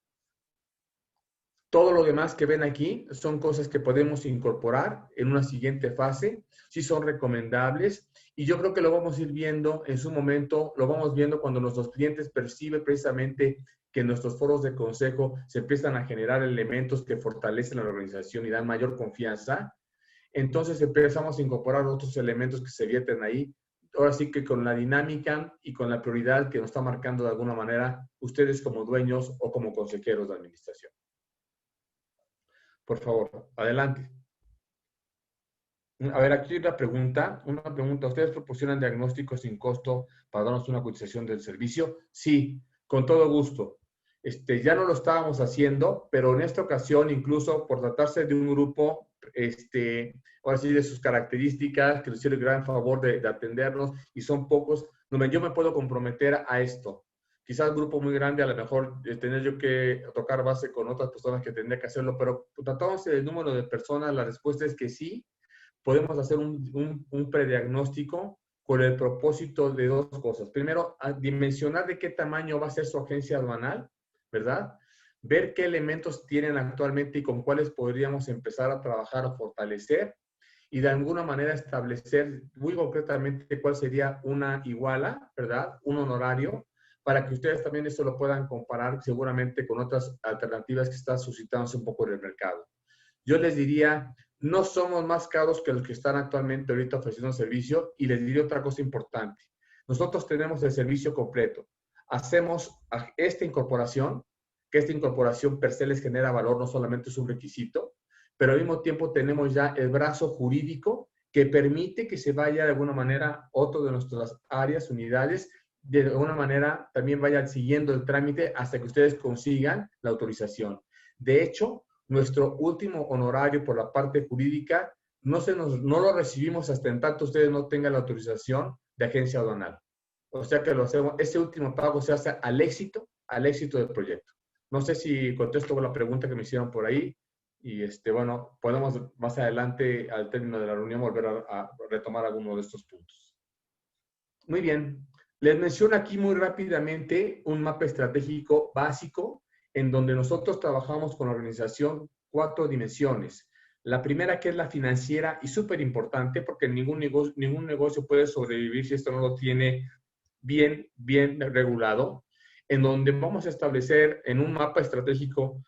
Todo lo demás que ven aquí son cosas que podemos incorporar en una siguiente fase, sí son recomendables, y yo creo que lo vamos a ir viendo en su momento, lo vamos viendo cuando nuestros clientes perciben precisamente que en nuestros foros de consejo se empiezan a generar elementos que fortalecen la organización y dan mayor confianza. Entonces empezamos a incorporar otros elementos que se vierten ahí, ahora sí que con la dinámica y con la prioridad que nos está marcando de alguna manera ustedes como dueños o como consejeros de administración. Por favor, adelante. A ver, aquí hay una pregunta. ¿Ustedes proporcionan diagnósticos sin costo para darnos una cotización del servicio? Sí, con todo gusto. Ya no lo estábamos haciendo, pero en esta ocasión, incluso por tratarse de un grupo, ahora sí, de sus características, que nos hicieron el gran favor de atendernos, y son pocos, yo me puedo comprometer a esto. Quizás un grupo muy grande, a lo mejor tener yo que tocar base con otras personas que tendría que hacerlo, pero tratándose del número de personas, la respuesta es que sí. Podemos hacer un prediagnóstico con el propósito de dos cosas. Primero, dimensionar de qué tamaño va a ser su agencia aduanal, ¿verdad? Ver qué elementos tienen actualmente y con cuáles podríamos empezar a trabajar o fortalecer, y de alguna manera establecer muy concretamente cuál sería una iguala, ¿verdad? Un honorario, para que ustedes también esto lo puedan comparar seguramente con otras alternativas que están suscitándose un poco en el mercado. Yo les diría, no somos más caros que los que están actualmente ahorita ofreciendo servicio, y les diría otra cosa importante. Nosotros tenemos el servicio completo. Hacemos esta incorporación, que esta incorporación per se les genera valor, no solamente es un requisito, pero al mismo tiempo tenemos ya el brazo jurídico que permite que se vaya de alguna manera otro de nuestras áreas, unidades, de alguna manera también vayan siguiendo el trámite hasta que ustedes consigan la autorización. De hecho, nuestro último honorario por la parte jurídica no lo recibimos hasta en tanto ustedes no tengan la autorización de agencia aduanal. O sea que lo hacemos, ese último pago se hace al éxito del proyecto. No sé si contesto la pregunta que me hicieron por ahí, y bueno, podemos más adelante, al término de la reunión, volver a retomar alguno de estos puntos. Muy bien. Les menciono aquí muy rápidamente un mapa estratégico básico en donde nosotros trabajamos con la organización 4 dimensiones. La primera, que es la financiera, y súper importante porque ningún negocio puede sobrevivir si esto no lo tiene bien regulado, en donde vamos a establecer en un mapa estratégico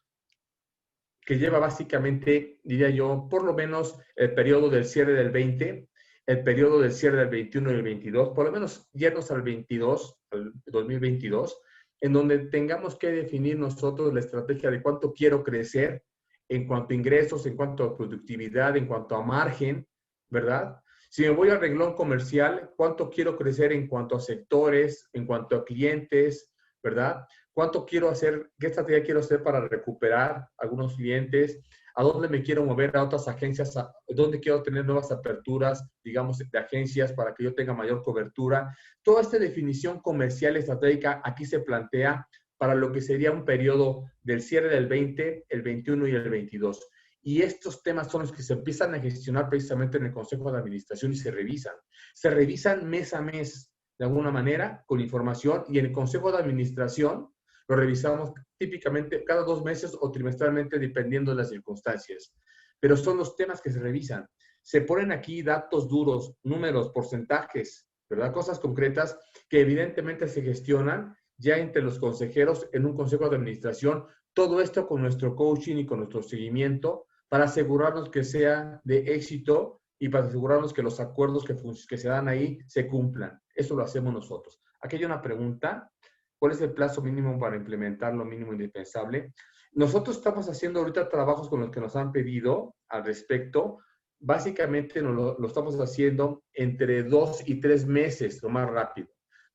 que lleva básicamente, diría yo, por lo menos el periodo del cierre del 20, el periodo del cierre del 21 y el 22, por lo menos yernos al 22, al 2022, en donde tengamos que definir nosotros la estrategia de cuánto quiero crecer en cuanto a ingresos, en cuanto a productividad, en cuanto a margen, ¿verdad? Si me voy al renglón comercial, cuánto quiero crecer en cuanto a sectores, en cuanto a clientes, ¿verdad? ¿Cuánto quiero hacer? ¿Qué estrategia quiero hacer para recuperar algunos clientes? ¿A dónde me quiero mover a otras agencias? ¿A dónde quiero tener nuevas aperturas, digamos, de agencias para que yo tenga mayor cobertura? Toda esta definición comercial estratégica aquí se plantea para lo que sería un periodo del cierre del 20, el 21 y el 22. Y estos temas son los que se empiezan a gestionar precisamente en el Consejo de Administración y se revisan. Se revisan mes a mes, de alguna manera, con información, y en el Consejo de Administración lo revisamos típicamente cada 2 meses o trimestralmente, dependiendo de las circunstancias. Pero son los temas que se revisan. Se ponen aquí datos duros, números, porcentajes, ¿verdad? Cosas concretas que evidentemente se gestionan ya entre los consejeros en un consejo de administración. Todo esto con nuestro coaching y con nuestro seguimiento para asegurarnos que sea de éxito y para asegurarnos que los acuerdos que se dan ahí se cumplan. Eso lo hacemos nosotros. Aquí hay una pregunta. ¿Cuál es el plazo mínimo para implementar lo mínimo indispensable? Nosotros estamos haciendo ahorita trabajos con los que nos han pedido al respecto. Básicamente lo estamos haciendo entre 2 y 3 meses, lo más rápido.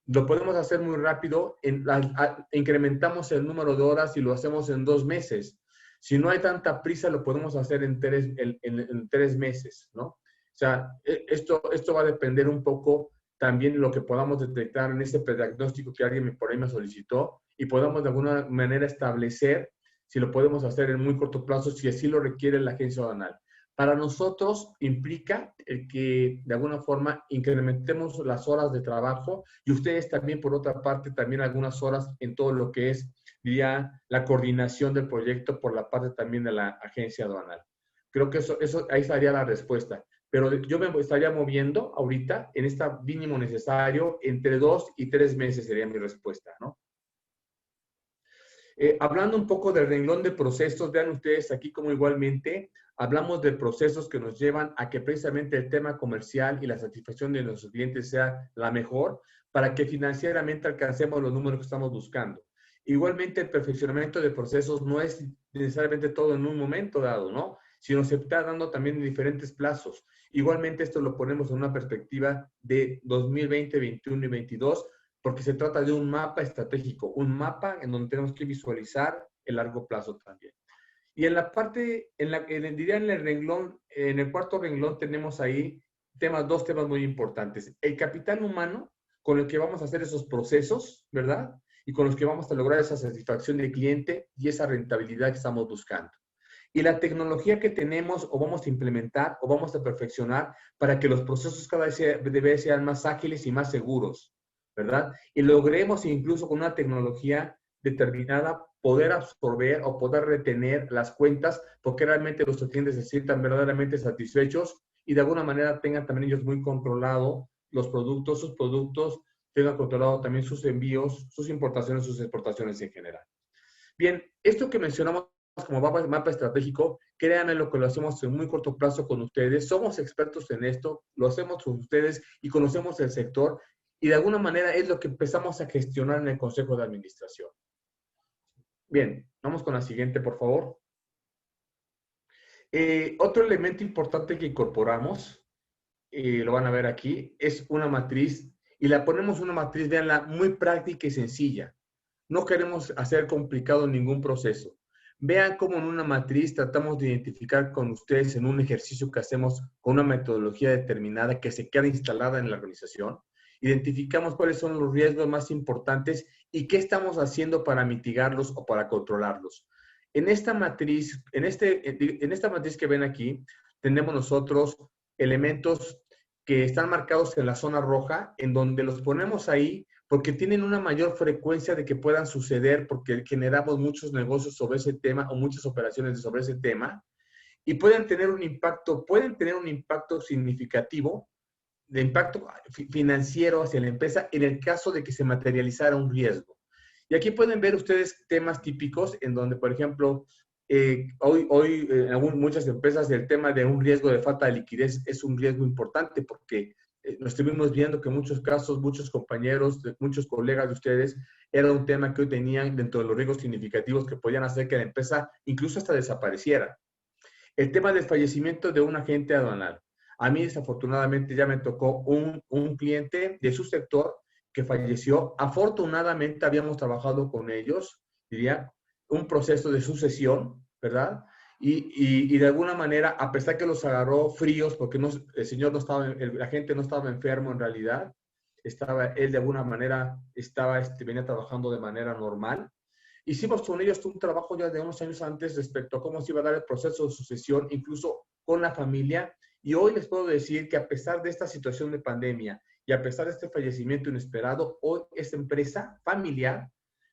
Lo podemos hacer muy rápido, incrementamos el número de horas y lo hacemos en 2 meses. Si no hay tanta prisa, lo podemos hacer en 3 meses, ¿no? O sea, esto va a depender un poco también de lo que podamos detectar en ese prediagnóstico que alguien por ahí me solicitó, y podamos de alguna manera establecer si lo podemos hacer en muy corto plazo, si así lo requiere la agencia aduanal. Para nosotros implica el que de alguna forma incrementemos las horas de trabajo, y ustedes también, por otra parte, también algunas horas en todo lo que es, diría, la coordinación del proyecto por la parte también de la agencia aduanal. Creo que eso ahí estaría la respuesta. Pero yo me estaría moviendo ahorita en este mínimo necesario entre 2 y 3 meses sería mi respuesta, ¿no? Hablando un poco del renglón de procesos, vean ustedes aquí como igualmente hablamos de procesos que nos llevan a que precisamente el tema comercial y la satisfacción de nuestros clientes sea la mejor para que financieramente alcancemos los números que estamos buscando. Igualmente, el perfeccionamiento de procesos no es necesariamente todo en un momento dado, ¿no? Sino se está dando también en diferentes plazos. Igualmente, esto lo ponemos en una perspectiva de 2020, 21 y 22, porque se trata de un mapa estratégico, un mapa en donde tenemos que visualizar el largo plazo también. Y en la parte, diría en el renglón, en el cuarto renglón tenemos ahí dos temas muy importantes. El capital humano, con el que vamos a hacer esos procesos, ¿verdad? Y con los que vamos a lograr esa satisfacción del cliente y esa rentabilidad que estamos buscando. Y la tecnología que tenemos o vamos a implementar o vamos a perfeccionar para que los procesos cada vez sean más ágiles y más seguros, ¿verdad? Y logremos incluso con una tecnología determinada poder absorber o poder retener las cuentas porque realmente los clientes se sientan verdaderamente satisfechos y de alguna manera tengan también ellos muy controlado los productos, sus productos, tengan controlado también sus envíos, sus importaciones, sus exportaciones en general. Bien, esto que mencionamos como mapa estratégico, créanme lo que lo hacemos en muy corto plazo con ustedes. Somos expertos en esto, lo hacemos con ustedes y conocemos el sector y de alguna manera es lo que empezamos a gestionar en el Consejo de Administración. Bien, vamos con la siguiente, por favor. Otro elemento importante que incorporamos, lo van a ver aquí, es una matriz y la ponemos una matriz, véanla, muy práctica y sencilla. No queremos hacer complicado ningún proceso. Vean cómo en una matriz tratamos de identificar con ustedes en un ejercicio que hacemos con una metodología determinada que se queda instalada en la organización. Identificamos cuáles son los riesgos más importantes y qué estamos haciendo para mitigarlos o para controlarlos. En esta matriz, en esta matriz que ven aquí, tenemos nosotros elementos que están marcados en la zona roja, en donde los ponemos ahí porque tienen una mayor frecuencia de que puedan suceder, porque generamos muchos negocios sobre ese tema o muchas operaciones sobre ese tema, y pueden tener un impacto significativo, de impacto financiero hacia la empresa en el caso de que se materializara un riesgo. Y aquí pueden ver ustedes temas típicos en donde, por ejemplo, hoy en muchas empresas el tema de un riesgo de falta de liquidez es un riesgo importante porque nos estuvimos viendo que en muchos casos, muchos compañeros, muchos colegas de ustedes, era un tema que hoy tenían dentro de los riesgos significativos que podían hacer que la empresa incluso hasta desapareciera. El tema del fallecimiento de un agente aduanal. A mí desafortunadamente ya me tocó un cliente de su sector que falleció. Afortunadamente habíamos trabajado con ellos, diría, un proceso de sucesión, ¿verdad? Y de alguna manera, a pesar que los agarró fríos, porque el señor no estaba, la gente no estaba enfermo en realidad, él de alguna manera venía trabajando de manera normal. Hicimos con ellos un trabajo ya de unos años antes respecto a cómo se iba a dar el proceso de sucesión, incluso con la familia. Y hoy les puedo decir que a pesar de esta situación de pandemia y a pesar de este fallecimiento inesperado, hoy esta empresa familiar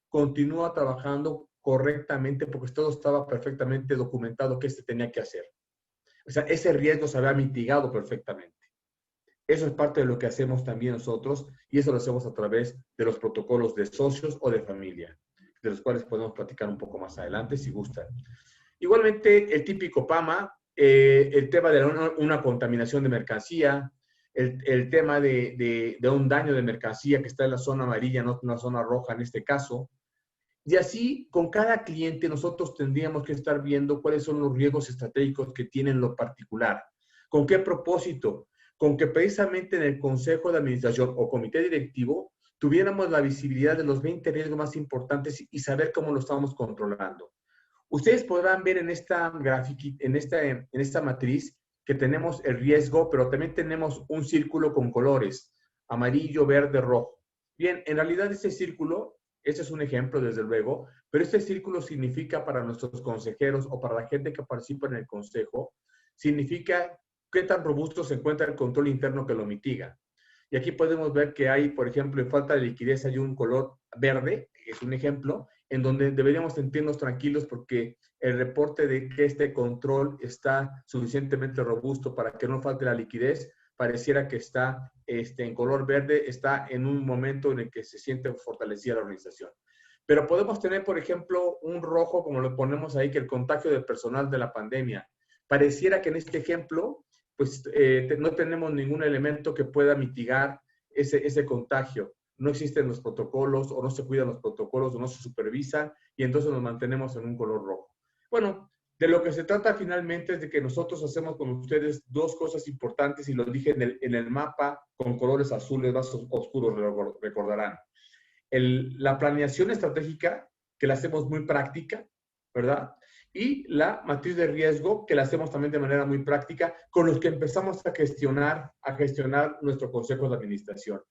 continúa trabajando correctamente porque todo estaba perfectamente documentado que se tenía que hacer. O sea, ese riesgo se había mitigado perfectamente. Eso es parte de lo que hacemos también nosotros y eso lo hacemos a través de los protocolos de socios o de familia, de los cuales podemos platicar un poco más adelante si gustan. Igualmente, el típico PAMA, el tema de una contaminación de mercancía, el tema de un daño de mercancía que está en la zona amarilla, no en la zona roja en este caso. Y así, con cada cliente, nosotros tendríamos que estar viendo cuáles son los riesgos estratégicos que tienen lo particular. ¿Con qué propósito? Con que precisamente en el Consejo de Administración o Comité Directivo tuviéramos la visibilidad de los 20 riesgos más importantes y saber cómo lo estamos controlando. Ustedes podrán ver en esta gráfica, en esta matriz, que tenemos el riesgo, pero también tenemos un círculo con colores, amarillo, verde, rojo. Bien, en realidad ese círculo, ese es un ejemplo desde luego, pero este círculo significa para nuestros consejeros o para la gente que participa en el consejo, significa qué tan robusto se encuentra el control interno que lo mitiga. Y aquí podemos ver que hay, por ejemplo, en falta de liquidez hay un color verde, es un ejemplo, en donde deberíamos sentirnos tranquilos porque el reporte de que este control está suficientemente robusto para que no falte la liquidez, pareciera que está en color verde, está en un momento en el que se siente fortalecida la organización. Pero podemos tener, por ejemplo, un rojo, como lo ponemos ahí, que el contagio del personal de la pandemia. Pareciera que en este ejemplo, pues no tenemos ningún elemento que pueda mitigar ese contagio. No existen los protocolos, o no se cuidan los protocolos, o no se supervisan, y entonces nos mantenemos en un color rojo. Bueno, de lo que se trata finalmente es de que nosotros hacemos con ustedes dos cosas importantes, y lo dije en el mapa con colores azules más oscuros, recordarán. La planeación estratégica, que la hacemos muy práctica, ¿verdad? Y la matriz de riesgo, que la hacemos también de manera muy práctica, con los que empezamos a gestionar nuestro consejo de administración.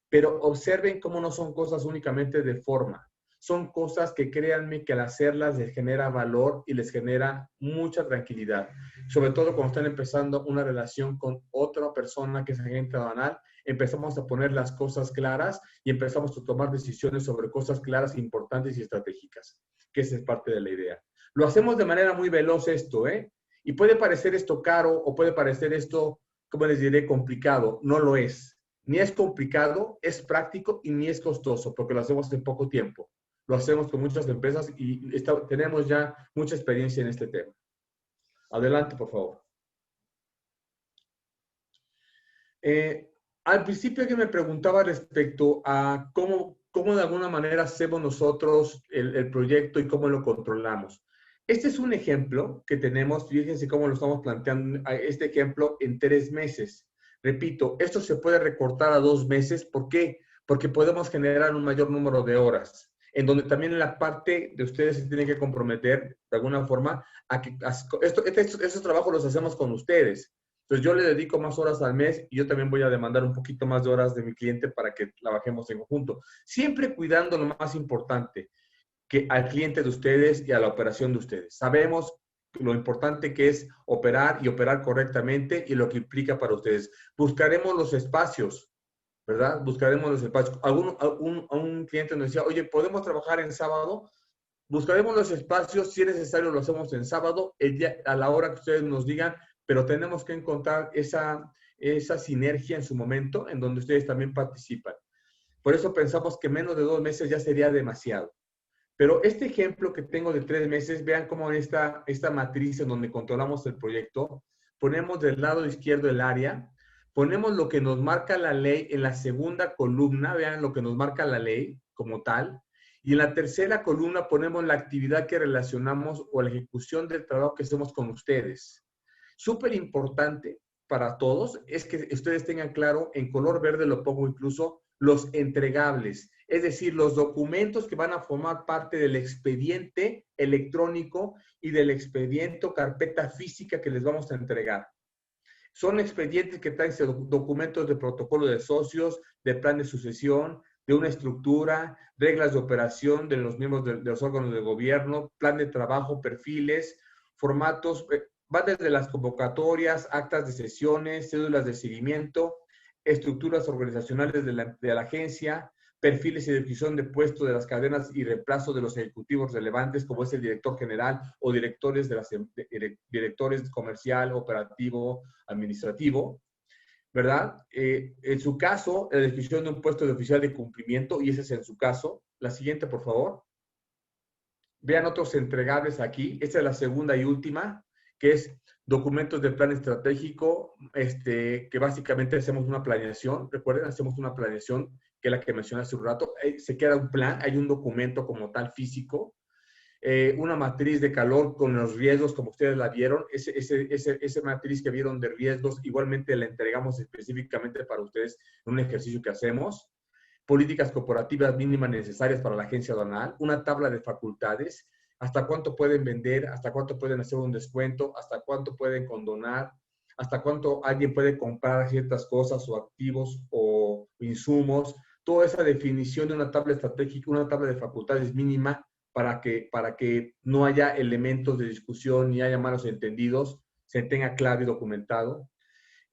Pero observen cómo no son cosas únicamente de forma. Son cosas que, créanme, que al hacerlas les genera valor y les genera mucha tranquilidad. Sobre todo cuando están empezando una relación con otra persona que es agente aduanal, empezamos a poner las cosas claras y empezamos a tomar decisiones sobre cosas claras, importantes y estratégicas, que esa es parte de la idea. Lo hacemos de manera muy veloz esto, ¿eh? Y puede parecer esto caro o puede parecer esto, ¿cómo les diré?, complicado. No lo es. Ni es complicado, es práctico y ni es costoso, porque lo hacemos en poco tiempo. Lo hacemos con muchas empresas y tenemos ya mucha experiencia en este tema. Adelante, por favor. Al principio que me preguntaba respecto a cómo de alguna manera hacemos nosotros el proyecto y cómo lo controlamos. Este es un ejemplo que tenemos, fíjense cómo lo estamos planteando, este ejemplo en 3 meses. Repito, esto se puede recortar a 2 meses. ¿Por qué? Porque podemos generar un mayor número de horas, en donde también la parte de ustedes se tiene que comprometer de alguna forma a que estos trabajos los hacemos con ustedes. Entonces yo le dedico más horas al mes y yo también voy a demandar un poquito más de horas de mi cliente para que trabajemos en conjunto. Siempre cuidando lo más importante, que al cliente de ustedes y a la operación de ustedes. Sabemos lo importante que es operar y operar correctamente y lo que implica para ustedes. Buscaremos los espacios, ¿verdad? Buscaremos los espacios. Un cliente nos decía, oye, ¿podemos trabajar en sábado? Buscaremos los espacios, si es necesario lo hacemos en sábado, a la hora que ustedes nos digan, pero tenemos que encontrar esa sinergia en su momento, en donde ustedes también participan. Por eso pensamos que menos de 2 meses ya sería demasiado. Pero este ejemplo que tengo de 3 meses, vean cómo en esta matriz en donde controlamos el proyecto, ponemos del lado izquierdo el área, ponemos lo que nos marca la ley en la segunda columna, vean lo que nos marca la ley como tal, y en la tercera columna ponemos la actividad que relacionamos o la ejecución del trabajo que hacemos con ustedes. Súper importante para todos es que ustedes tengan claro, en color verde lo pongo incluso, los entregables, es decir, los documentos que van a formar parte del expediente electrónico y del expediente o carpeta física que les vamos a entregar. Son expedientes que traen documentos de protocolo de socios, de plan de sucesión, de una estructura, reglas de operación de los miembros de los órganos de gobierno, plan de trabajo, perfiles, formatos, va desde las convocatorias, actas de sesiones, cédulas de seguimiento, estructuras organizacionales de la agencia, perfiles y definición de puesto de las cadenas y reemplazo de los ejecutivos relevantes, como es el director general o directores directores comercial, operativo, administrativo, ¿verdad? En su caso, la definición de un puesto de oficial de cumplimiento, y ese es en su caso. La siguiente, por favor. Vean otros entregables aquí. Esta es la segunda y última, que es documentos de plan estratégico, que básicamente hacemos una planeación. Recuerden, hacemos una planeación, que es la que mencioné hace un rato. Se queda un plan, hay un documento como tal físico, una matriz de calor con los riesgos, como ustedes la vieron. Esa matriz que vieron de riesgos, igualmente la entregamos específicamente para ustedes en un ejercicio que hacemos. Políticas corporativas mínimas necesarias para la agencia aduanal, una tabla de facultades, hasta cuánto pueden vender, hasta cuánto pueden hacer un descuento, hasta cuánto pueden condonar, hasta cuánto alguien puede comprar ciertas cosas o activos o insumos. Toda esa definición de una tabla estratégica, una tabla de facultades mínima para que no haya elementos de discusión ni haya malos entendidos, se tenga claro y documentado.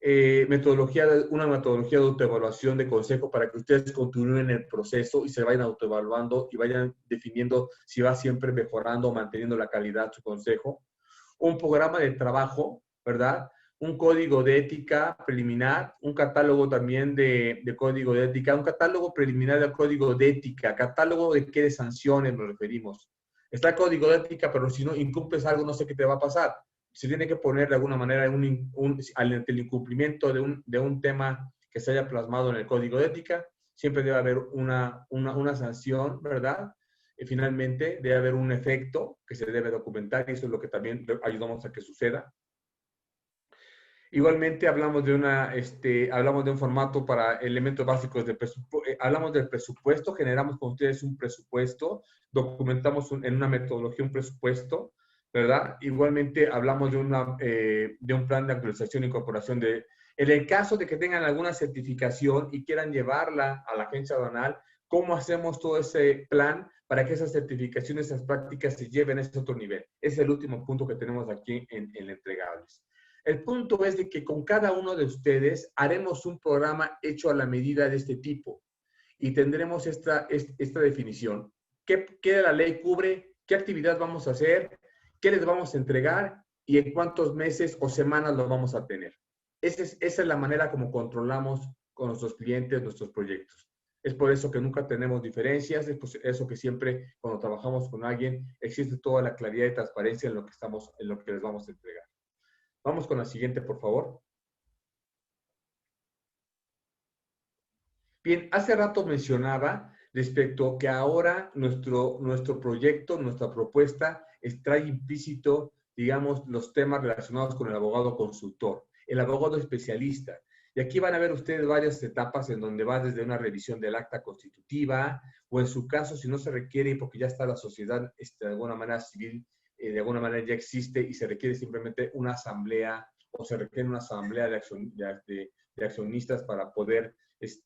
Una metodología de autoevaluación de consejo para que ustedes continúen el proceso y se vayan autoevaluando y vayan definiendo si va siempre mejorando o manteniendo la calidad de su consejo. Un programa de trabajo, ¿verdad? un código de ética preliminar, un catálogo también de código de ética, un catálogo preliminar del código de ética, catálogo de qué de sanciones nos referimos. Está el código de ética, pero si no incumples algo, no sé qué te va a pasar. Se tiene que poner de alguna manera ante el incumplimiento de un tema que se haya plasmado en el código de ética, siempre debe haber una sanción, ¿verdad? Y finalmente debe haber un efecto que se debe documentar y eso es lo que también ayudamos a que suceda. Igualmente hablamos de un formato para elementos básicos de presupuesto, hablamos del presupuesto, generamos con ustedes un presupuesto, documentamos en una metodología un presupuesto, ¿verdad? Igualmente hablamos de un plan de actualización e incorporación en el caso de que tengan alguna certificación y quieran llevarla a la agencia aduanal, ¿cómo hacemos todo ese plan para que esas certificaciones, esas prácticas se lleven a ese otro nivel? Ese es el último punto que tenemos aquí en entregables. El punto es de que con cada uno de ustedes haremos un programa hecho a la medida de este tipo y tendremos esta definición. ¿Qué la ley cubre? ¿Qué actividad vamos a hacer? ¿Qué les vamos a entregar? ¿Y en cuántos meses o semanas lo vamos a tener? Esa es la manera como controlamos con nuestros clientes nuestros proyectos. Es por eso que nunca tenemos diferencias, es por eso que siempre cuando trabajamos con alguien existe toda la claridad y transparencia en lo que les vamos a entregar. Vamos con la siguiente, por favor. Bien, hace rato mencionaba respecto que ahora nuestro proyecto, nuestra propuesta, trae implícito, digamos, los temas relacionados con el abogado consultor, el abogado especialista. Y aquí van a ver ustedes varias etapas en donde va desde una revisión del acta constitutiva, o en su caso, si no se requiere, porque ya está la sociedad de alguna manera civil, de alguna manera ya existe y se requiere simplemente una asamblea o se requiere una asamblea de accionistas para poder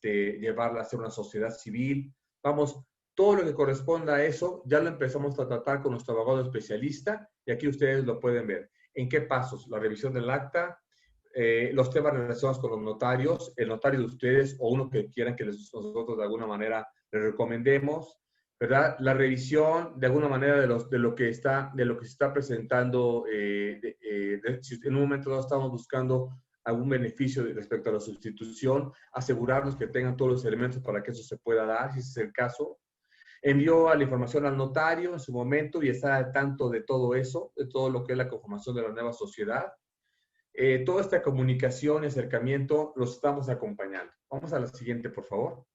llevarla a ser una sociedad civil. Vamos, todo lo que corresponda a eso ya lo empezamos a tratar con nuestro abogado especialista y aquí ustedes lo pueden ver. ¿En qué pasos? La revisión del acta, los temas relacionados con los notarios, el notario de ustedes o uno que quieran que nosotros de alguna manera les recomendemos, ¿verdad? La revisión de alguna manera de lo que se está presentando, si en un momento dado estamos buscando algún beneficio respecto a la sustitución, asegurarnos que tengan todos los elementos para que eso se pueda dar, si ese es el caso. Envió la información al notario en su momento y está al tanto de todo eso, de todo lo que es la conformación de la nueva sociedad. Toda esta comunicación y acercamiento los estamos acompañando. Vamos a la siguiente, por favor.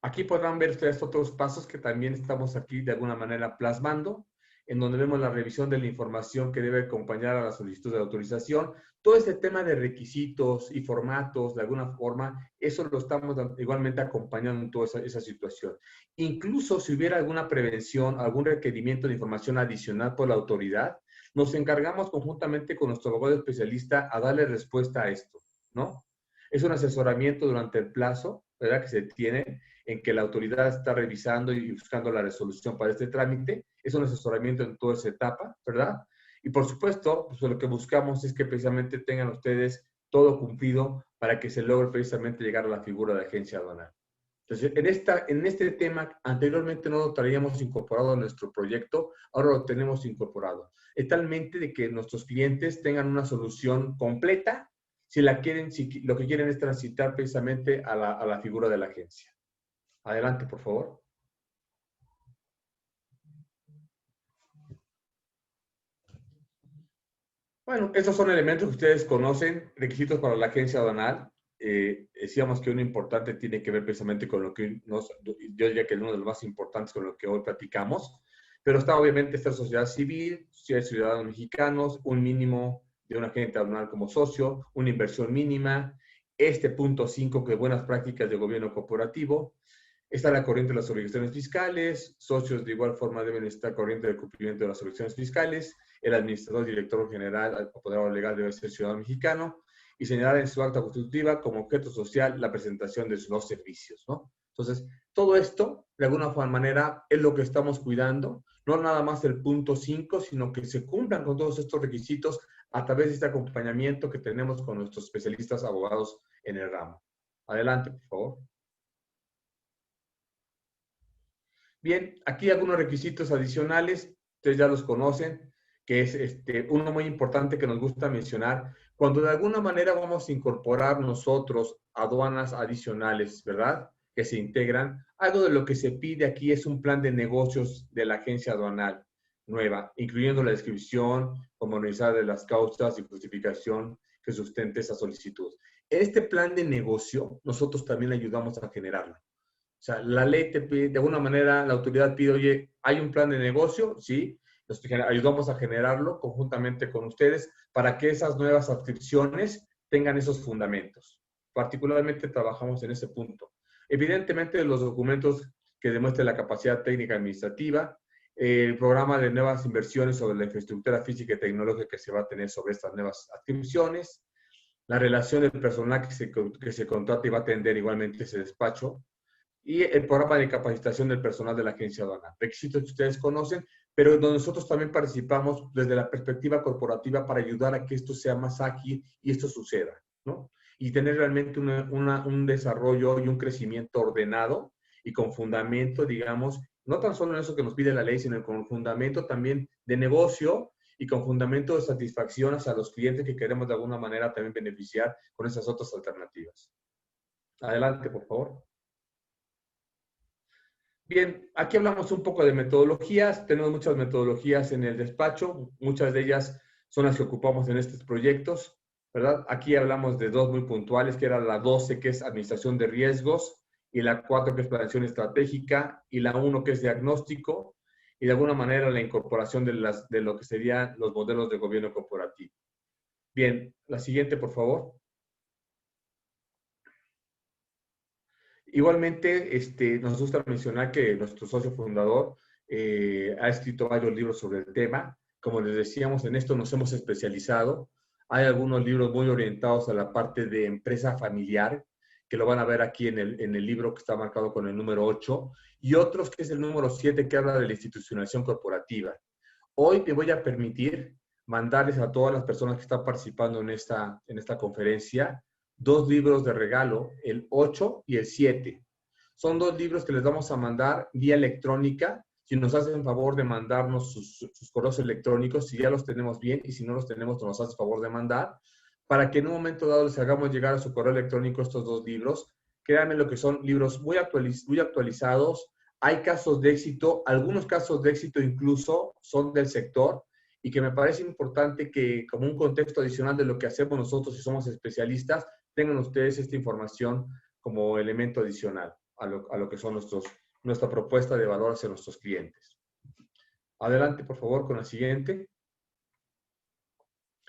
Aquí podrán ver ustedes otros pasos que también estamos aquí de alguna manera plasmando, en donde vemos la revisión de la información que debe acompañar a la solicitud de autorización. Todo este tema de requisitos y formatos, de alguna forma, eso lo estamos igualmente acompañando en toda esa situación. Incluso si hubiera alguna prevención, algún requerimiento de información adicional por la autoridad, nos encargamos conjuntamente con nuestro abogado especialista a darle respuesta a esto, ¿no? Es un asesoramiento durante el plazo, ¿verdad?, que se tiene en que la autoridad está revisando y buscando la resolución para este trámite. Es un asesoramiento en toda esa etapa, ¿verdad? Y por supuesto, pues lo que buscamos es que precisamente tengan ustedes todo cumplido para que se logre precisamente llegar a la figura de agencia aduanal. Entonces, en este tema, anteriormente no lo traíamos incorporado a nuestro proyecto, ahora lo tenemos incorporado. Es talmente de que nuestros clientes tengan una solución completa si lo que quieren es transitar precisamente a la figura de la agencia. Adelante, por favor. Bueno, estos son elementos que ustedes conocen, requisitos para la agencia aduanal. Decíamos que uno importante tiene que ver precisamente con lo que yo diría que uno de los más importantes con lo que hoy platicamos, pero está obviamente esta sociedad civil, ciudadanos mexicanos, un mínimo de un agente aduanal como socio, una inversión mínima, este punto 5 que buenas prácticas de gobierno corporativo. Está la corriente de las obligaciones fiscales, socios de igual forma deben estar corriente del cumplimiento de las obligaciones fiscales, el administrador, director general, apoderado legal debe ser ciudadano mexicano y señalar en su acta constitutiva como objeto social la presentación de los servicios, ¿no? Entonces, todo esto, de alguna manera, es lo que estamos cuidando, no nada más el punto 5, sino que se cumplan con todos estos requisitos a través de este acompañamiento que tenemos con nuestros especialistas abogados en el ramo. Adelante, por favor. Bien, aquí algunos requisitos adicionales, ustedes ya los conocen. que es uno muy importante que nos gusta mencionar, cuando de alguna manera vamos a incorporar nosotros aduanas adicionales, ¿verdad? Que se integran, algo de lo que se pide aquí es un plan de negocios de la agencia aduanal nueva, incluyendo la descripción pormenorizada de las causas y justificación que sustente esa solicitud. Este plan de negocio, nosotros también ayudamos a generarlo. O sea, la ley te pide, de alguna manera, la autoridad pide, oye, ¿hay un plan de negocio? Sí, nos ayudamos a generarlo conjuntamente con ustedes para que esas nuevas adscripciones tengan esos fundamentos. Particularmente trabajamos en ese punto. Evidentemente, los documentos que demuestren la capacidad técnica administrativa, el programa de nuevas inversiones sobre la infraestructura física y tecnológica que se va a tener sobre estas nuevas adscripciones, la relación del personal que se contrata y va a atender igualmente ese despacho, y el programa de capacitación del personal de la agencia aduanal. Requisitos que ustedes conocen, pero donde nosotros también participamos desde la perspectiva corporativa para ayudar a que esto sea más ágil y esto suceda, ¿no? Y tener realmente un desarrollo y un crecimiento ordenado y con fundamento, digamos, no tan solo en eso que nos pide la ley, sino con fundamento también de negocio y con fundamento de satisfacción hacia los clientes que queremos de alguna manera también beneficiar con esas otras alternativas. Adelante, por favor. Bien, aquí hablamos un poco de metodologías. Tenemos muchas metodologías en el despacho. Muchas de ellas son las que ocupamos en estos proyectos, ¿verdad? Aquí hablamos de dos muy puntuales, que era la 12, que es administración de riesgos, y la 4, que es planeación estratégica, y la 1, que es diagnóstico, y de alguna manera la incorporación de lo que serían los modelos de gobierno corporativo. Bien, la siguiente, por favor. Igualmente, nos gusta mencionar que nuestro socio fundador ha escrito varios libros sobre el tema. Como les decíamos, en esto nos hemos especializado. Hay algunos libros muy orientados a la parte de empresa familiar, que lo van a ver aquí en el libro que está marcado con el número 8, y otros que es el número 7, que habla de la institucionalización corporativa. Hoy me voy a permitir mandarles a todas las personas que están participando en esta conferencia dos libros de regalo, el 8 y el 7. Son dos libros que les vamos a mandar vía electrónica. Si nos hacen favor de mandarnos sus correos electrónicos, si ya los tenemos bien, y si no los tenemos, nos hacen favor de mandar, para que en un momento dado les hagamos llegar a su correo electrónico estos dos libros. Créanme lo que son libros muy actualizados. Hay casos de éxito, algunos casos de éxito incluso son del sector, y que me parece importante que, como un contexto adicional de lo que hacemos nosotros si somos especialistas, tengan ustedes esta información como elemento adicional a lo que son nuestra propuesta de valor hacia nuestros clientes. Adelante, por favor, con la siguiente.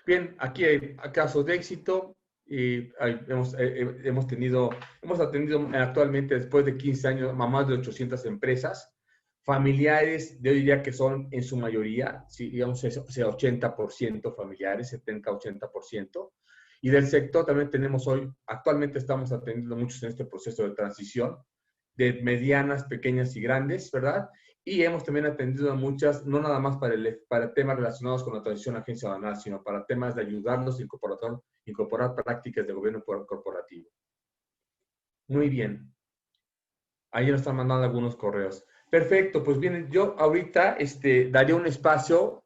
Bien, aquí hay casos de éxito y hemos atendido actualmente, después de 15 años, a más de 800 empresas, familiares de hoy día que son en su mayoría, sí, digamos, sea 80% familiares, 70-80%. Y del sector también tenemos hoy, actualmente estamos atendiendo muchos en este proceso de transición, de medianas, pequeñas y grandes, ¿verdad? Y hemos también atendido a muchas, no nada más para temas relacionados con la transición a agencia aduanal, sino para temas de ayudarnos a incorporar prácticas de gobierno corporativo. Muy bien. Ahí nos están mandando algunos correos. Perfecto, pues bien, yo ahorita daría un espacio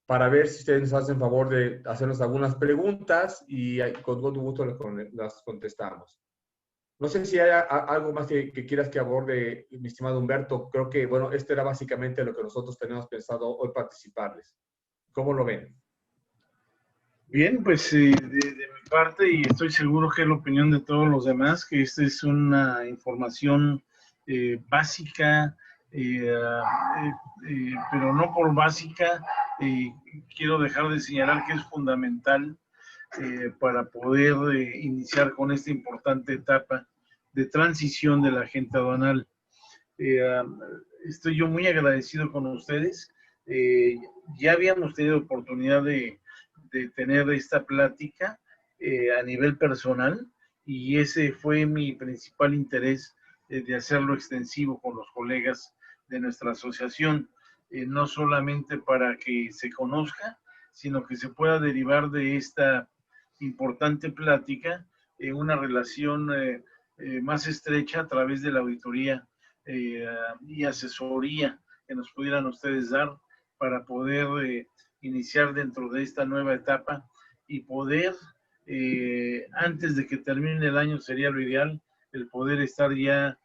para ver si ustedes nos hacen favor de hacernos algunas preguntas y con todo gusto las contestamos. No sé si hay algo más que quieras que aborde, mi estimado Humberto. Creo que, bueno, esto era básicamente lo que nosotros teníamos pensado hoy participarles. ¿Cómo lo ven? Bien, pues de mi parte, y estoy seguro que es la opinión de todos los demás, que esta es una información básica, pero no por básica, quiero dejar de señalar que es fundamental para poder iniciar con esta importante etapa de transición de la agente aduanal. Estoy yo muy agradecido con ustedes. Ya habíamos tenido oportunidad de tener esta plática a nivel personal, y ese fue mi principal interés de hacerlo extensivo con los colegas de nuestra asociación, no solamente para que se conozca, sino que se pueda derivar de esta importante plática una relación más estrecha a través de la auditoría y asesoría que nos pudieran ustedes dar para poder iniciar dentro de esta nueva etapa y poder, antes de que termine el año sería lo ideal, el poder estar ya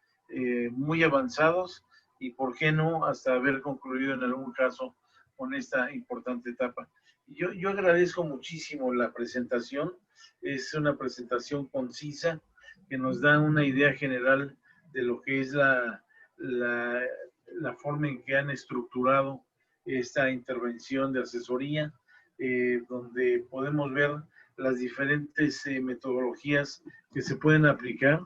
muy avanzados y, por qué no, hasta haber concluido en algún caso con esta importante etapa. Yo agradezco muchísimo la presentación, es una presentación concisa que nos da una idea general de lo que es la forma en que han estructurado esta intervención de asesoría, donde podemos ver las diferentes metodologías que se pueden aplicar.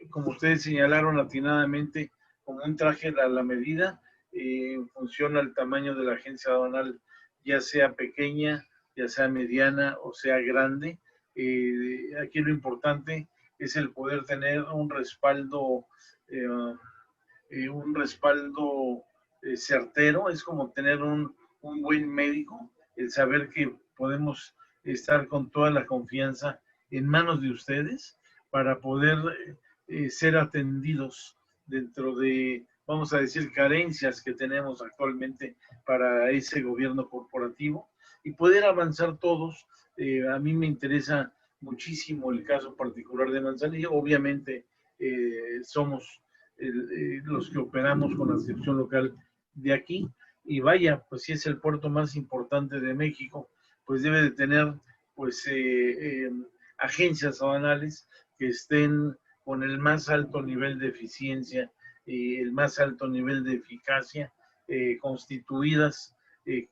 Como ustedes señalaron atinadamente, como un traje a la medida, en función al tamaño de la agencia aduanal, ya sea pequeña, ya sea mediana o sea grande. Aquí lo importante es el poder tener un respaldo certero, es como tener un buen médico, el saber que podemos estar con toda la confianza en manos de ustedes para poder ser atendidos dentro de, vamos a decir, carencias que tenemos actualmente para ese gobierno corporativo y poder avanzar todos. A mí me interesa muchísimo el caso particular de Manzanillo. Obviamente somos los que operamos con la sección local de aquí, y vaya, pues si es el puerto más importante de México, pues debe de tener pues agencias aduanales que estén con el más alto nivel de eficiencia, el más alto nivel de eficacia, constituidas de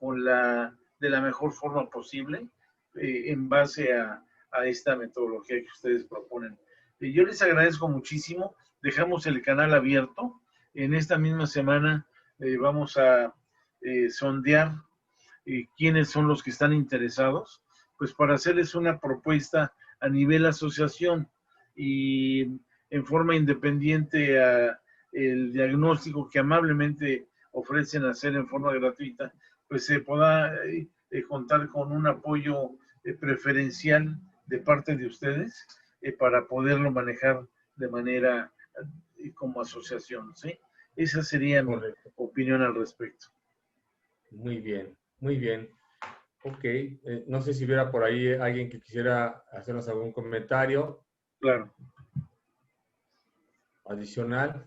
la mejor forma posible, en base a esta metodología que ustedes proponen. Yo les agradezco muchísimo. Dejamos el canal abierto. En esta misma semana vamos a sondear quiénes son los que están interesados, pues para hacerles una propuesta a nivel asociación y en forma independiente a el diagnóstico que amablemente ofrecen hacer en forma gratuita, pues se pueda contar con un apoyo preferencial de parte de ustedes para poderlo manejar de manera como asociación, ¿sí? Esa sería mi opinión al respecto. Muy bien, muy bien. Ok, no sé si hubiera por ahí alguien que quisiera hacernos algún comentario. Claro. Adicional.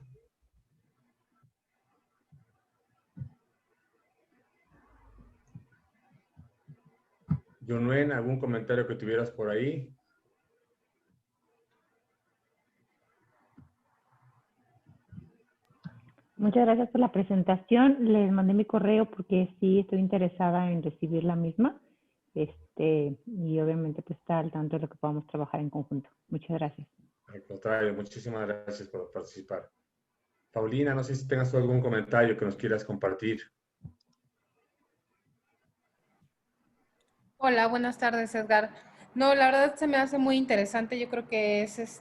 Yunuen, ¿algún comentario que tuvieras por ahí? Muchas gracias por la presentación. Les mandé mi correo porque sí estoy interesada en recibir la misma. Y obviamente pues está al tanto de lo que podamos trabajar en conjunto. Muchas gracias. Al contrario, muchísimas gracias por participar. Paulina, no sé si tengas algún comentario que nos quieras compartir. Hola, buenas tardes, Edgar. No, la verdad se me hace muy interesante. Yo creo que es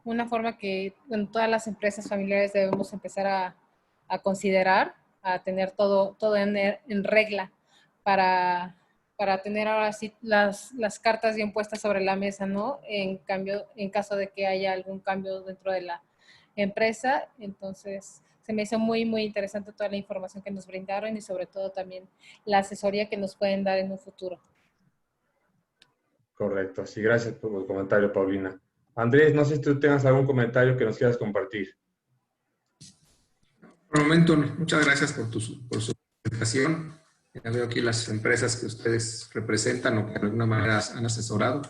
una forma que bueno, todas las empresas familiares debemos empezar a considerar, a tener todo en regla para tener ahora sí las cartas bien puestas sobre la mesa, ¿no? En caso de que haya algún cambio dentro de la empresa. Entonces, se me hizo muy, muy interesante toda la información que nos brindaron y sobre todo también la asesoría que nos pueden dar en un futuro. Correcto, sí, gracias por el comentario, Paulina. Andrés, no sé si tú tengas algún comentario que nos quieras compartir. Por el momento, muchas gracias por su presentación. Ya veo aquí las empresas que ustedes representan o que de alguna manera han asesorado.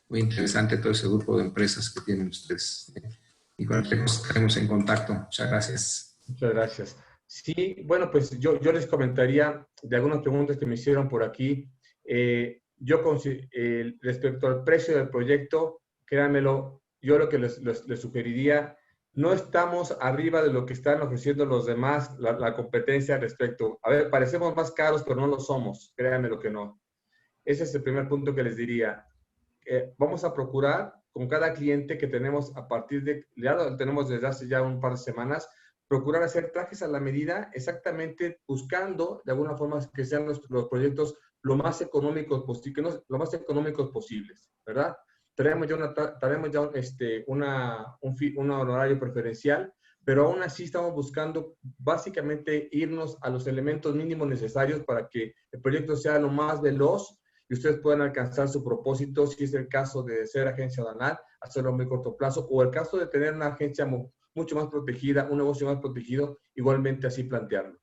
Muy interesante todo ese grupo de empresas que tienen ustedes. Y con el que estaremos en contacto. Muchas gracias. Muchas gracias. Sí, bueno, pues yo les comentaría de algunas preguntas que me hicieron por aquí. Respecto al precio del proyecto, créanmelo, yo lo que les sugeriría, no estamos arriba de lo que están ofreciendo los demás, la competencia respecto. A ver, parecemos más caros, pero no lo somos, créanmelo que no. Ese es el primer punto que les diría. Vamos a procurar con cada cliente que tenemos a partir de, ya lo tenemos desde hace ya un par de semanas, procurar hacer trajes a la medida, exactamente buscando de alguna forma que sean los proyectos lo más económicos posibles, ¿verdad? Tenemos ya un honorario preferencial pero aún así estamos buscando básicamente irnos a los elementos mínimos necesarios para que el proyecto sea lo más veloz y ustedes puedan alcanzar su propósito, si es el caso de ser agencia aduanal, hacerlo a muy corto plazo, o el caso de tener una agencia mucho más protegida, un negocio más protegido, igualmente así plantearlo.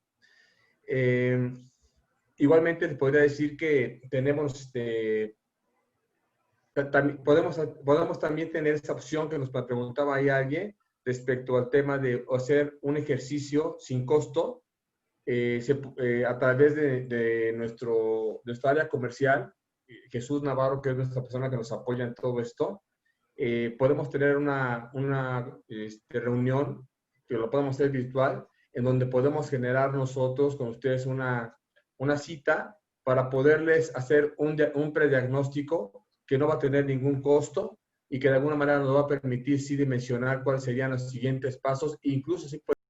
Igualmente les podría decir que tenemos, podemos también tener esa opción que nos preguntaba ahí alguien respecto al tema de hacer un ejercicio sin costo a través de nuestra área comercial. Jesús Navarro, que es nuestra persona que nos apoya en todo esto, podemos tener una reunión, que lo podemos hacer virtual, en donde podemos generar nosotros con ustedes una cita para poderles hacer un prediagnóstico que no va a tener ningún costo y que de alguna manera nos va a permitir sí dimensionar cuáles serían los siguientes pasos, incluso si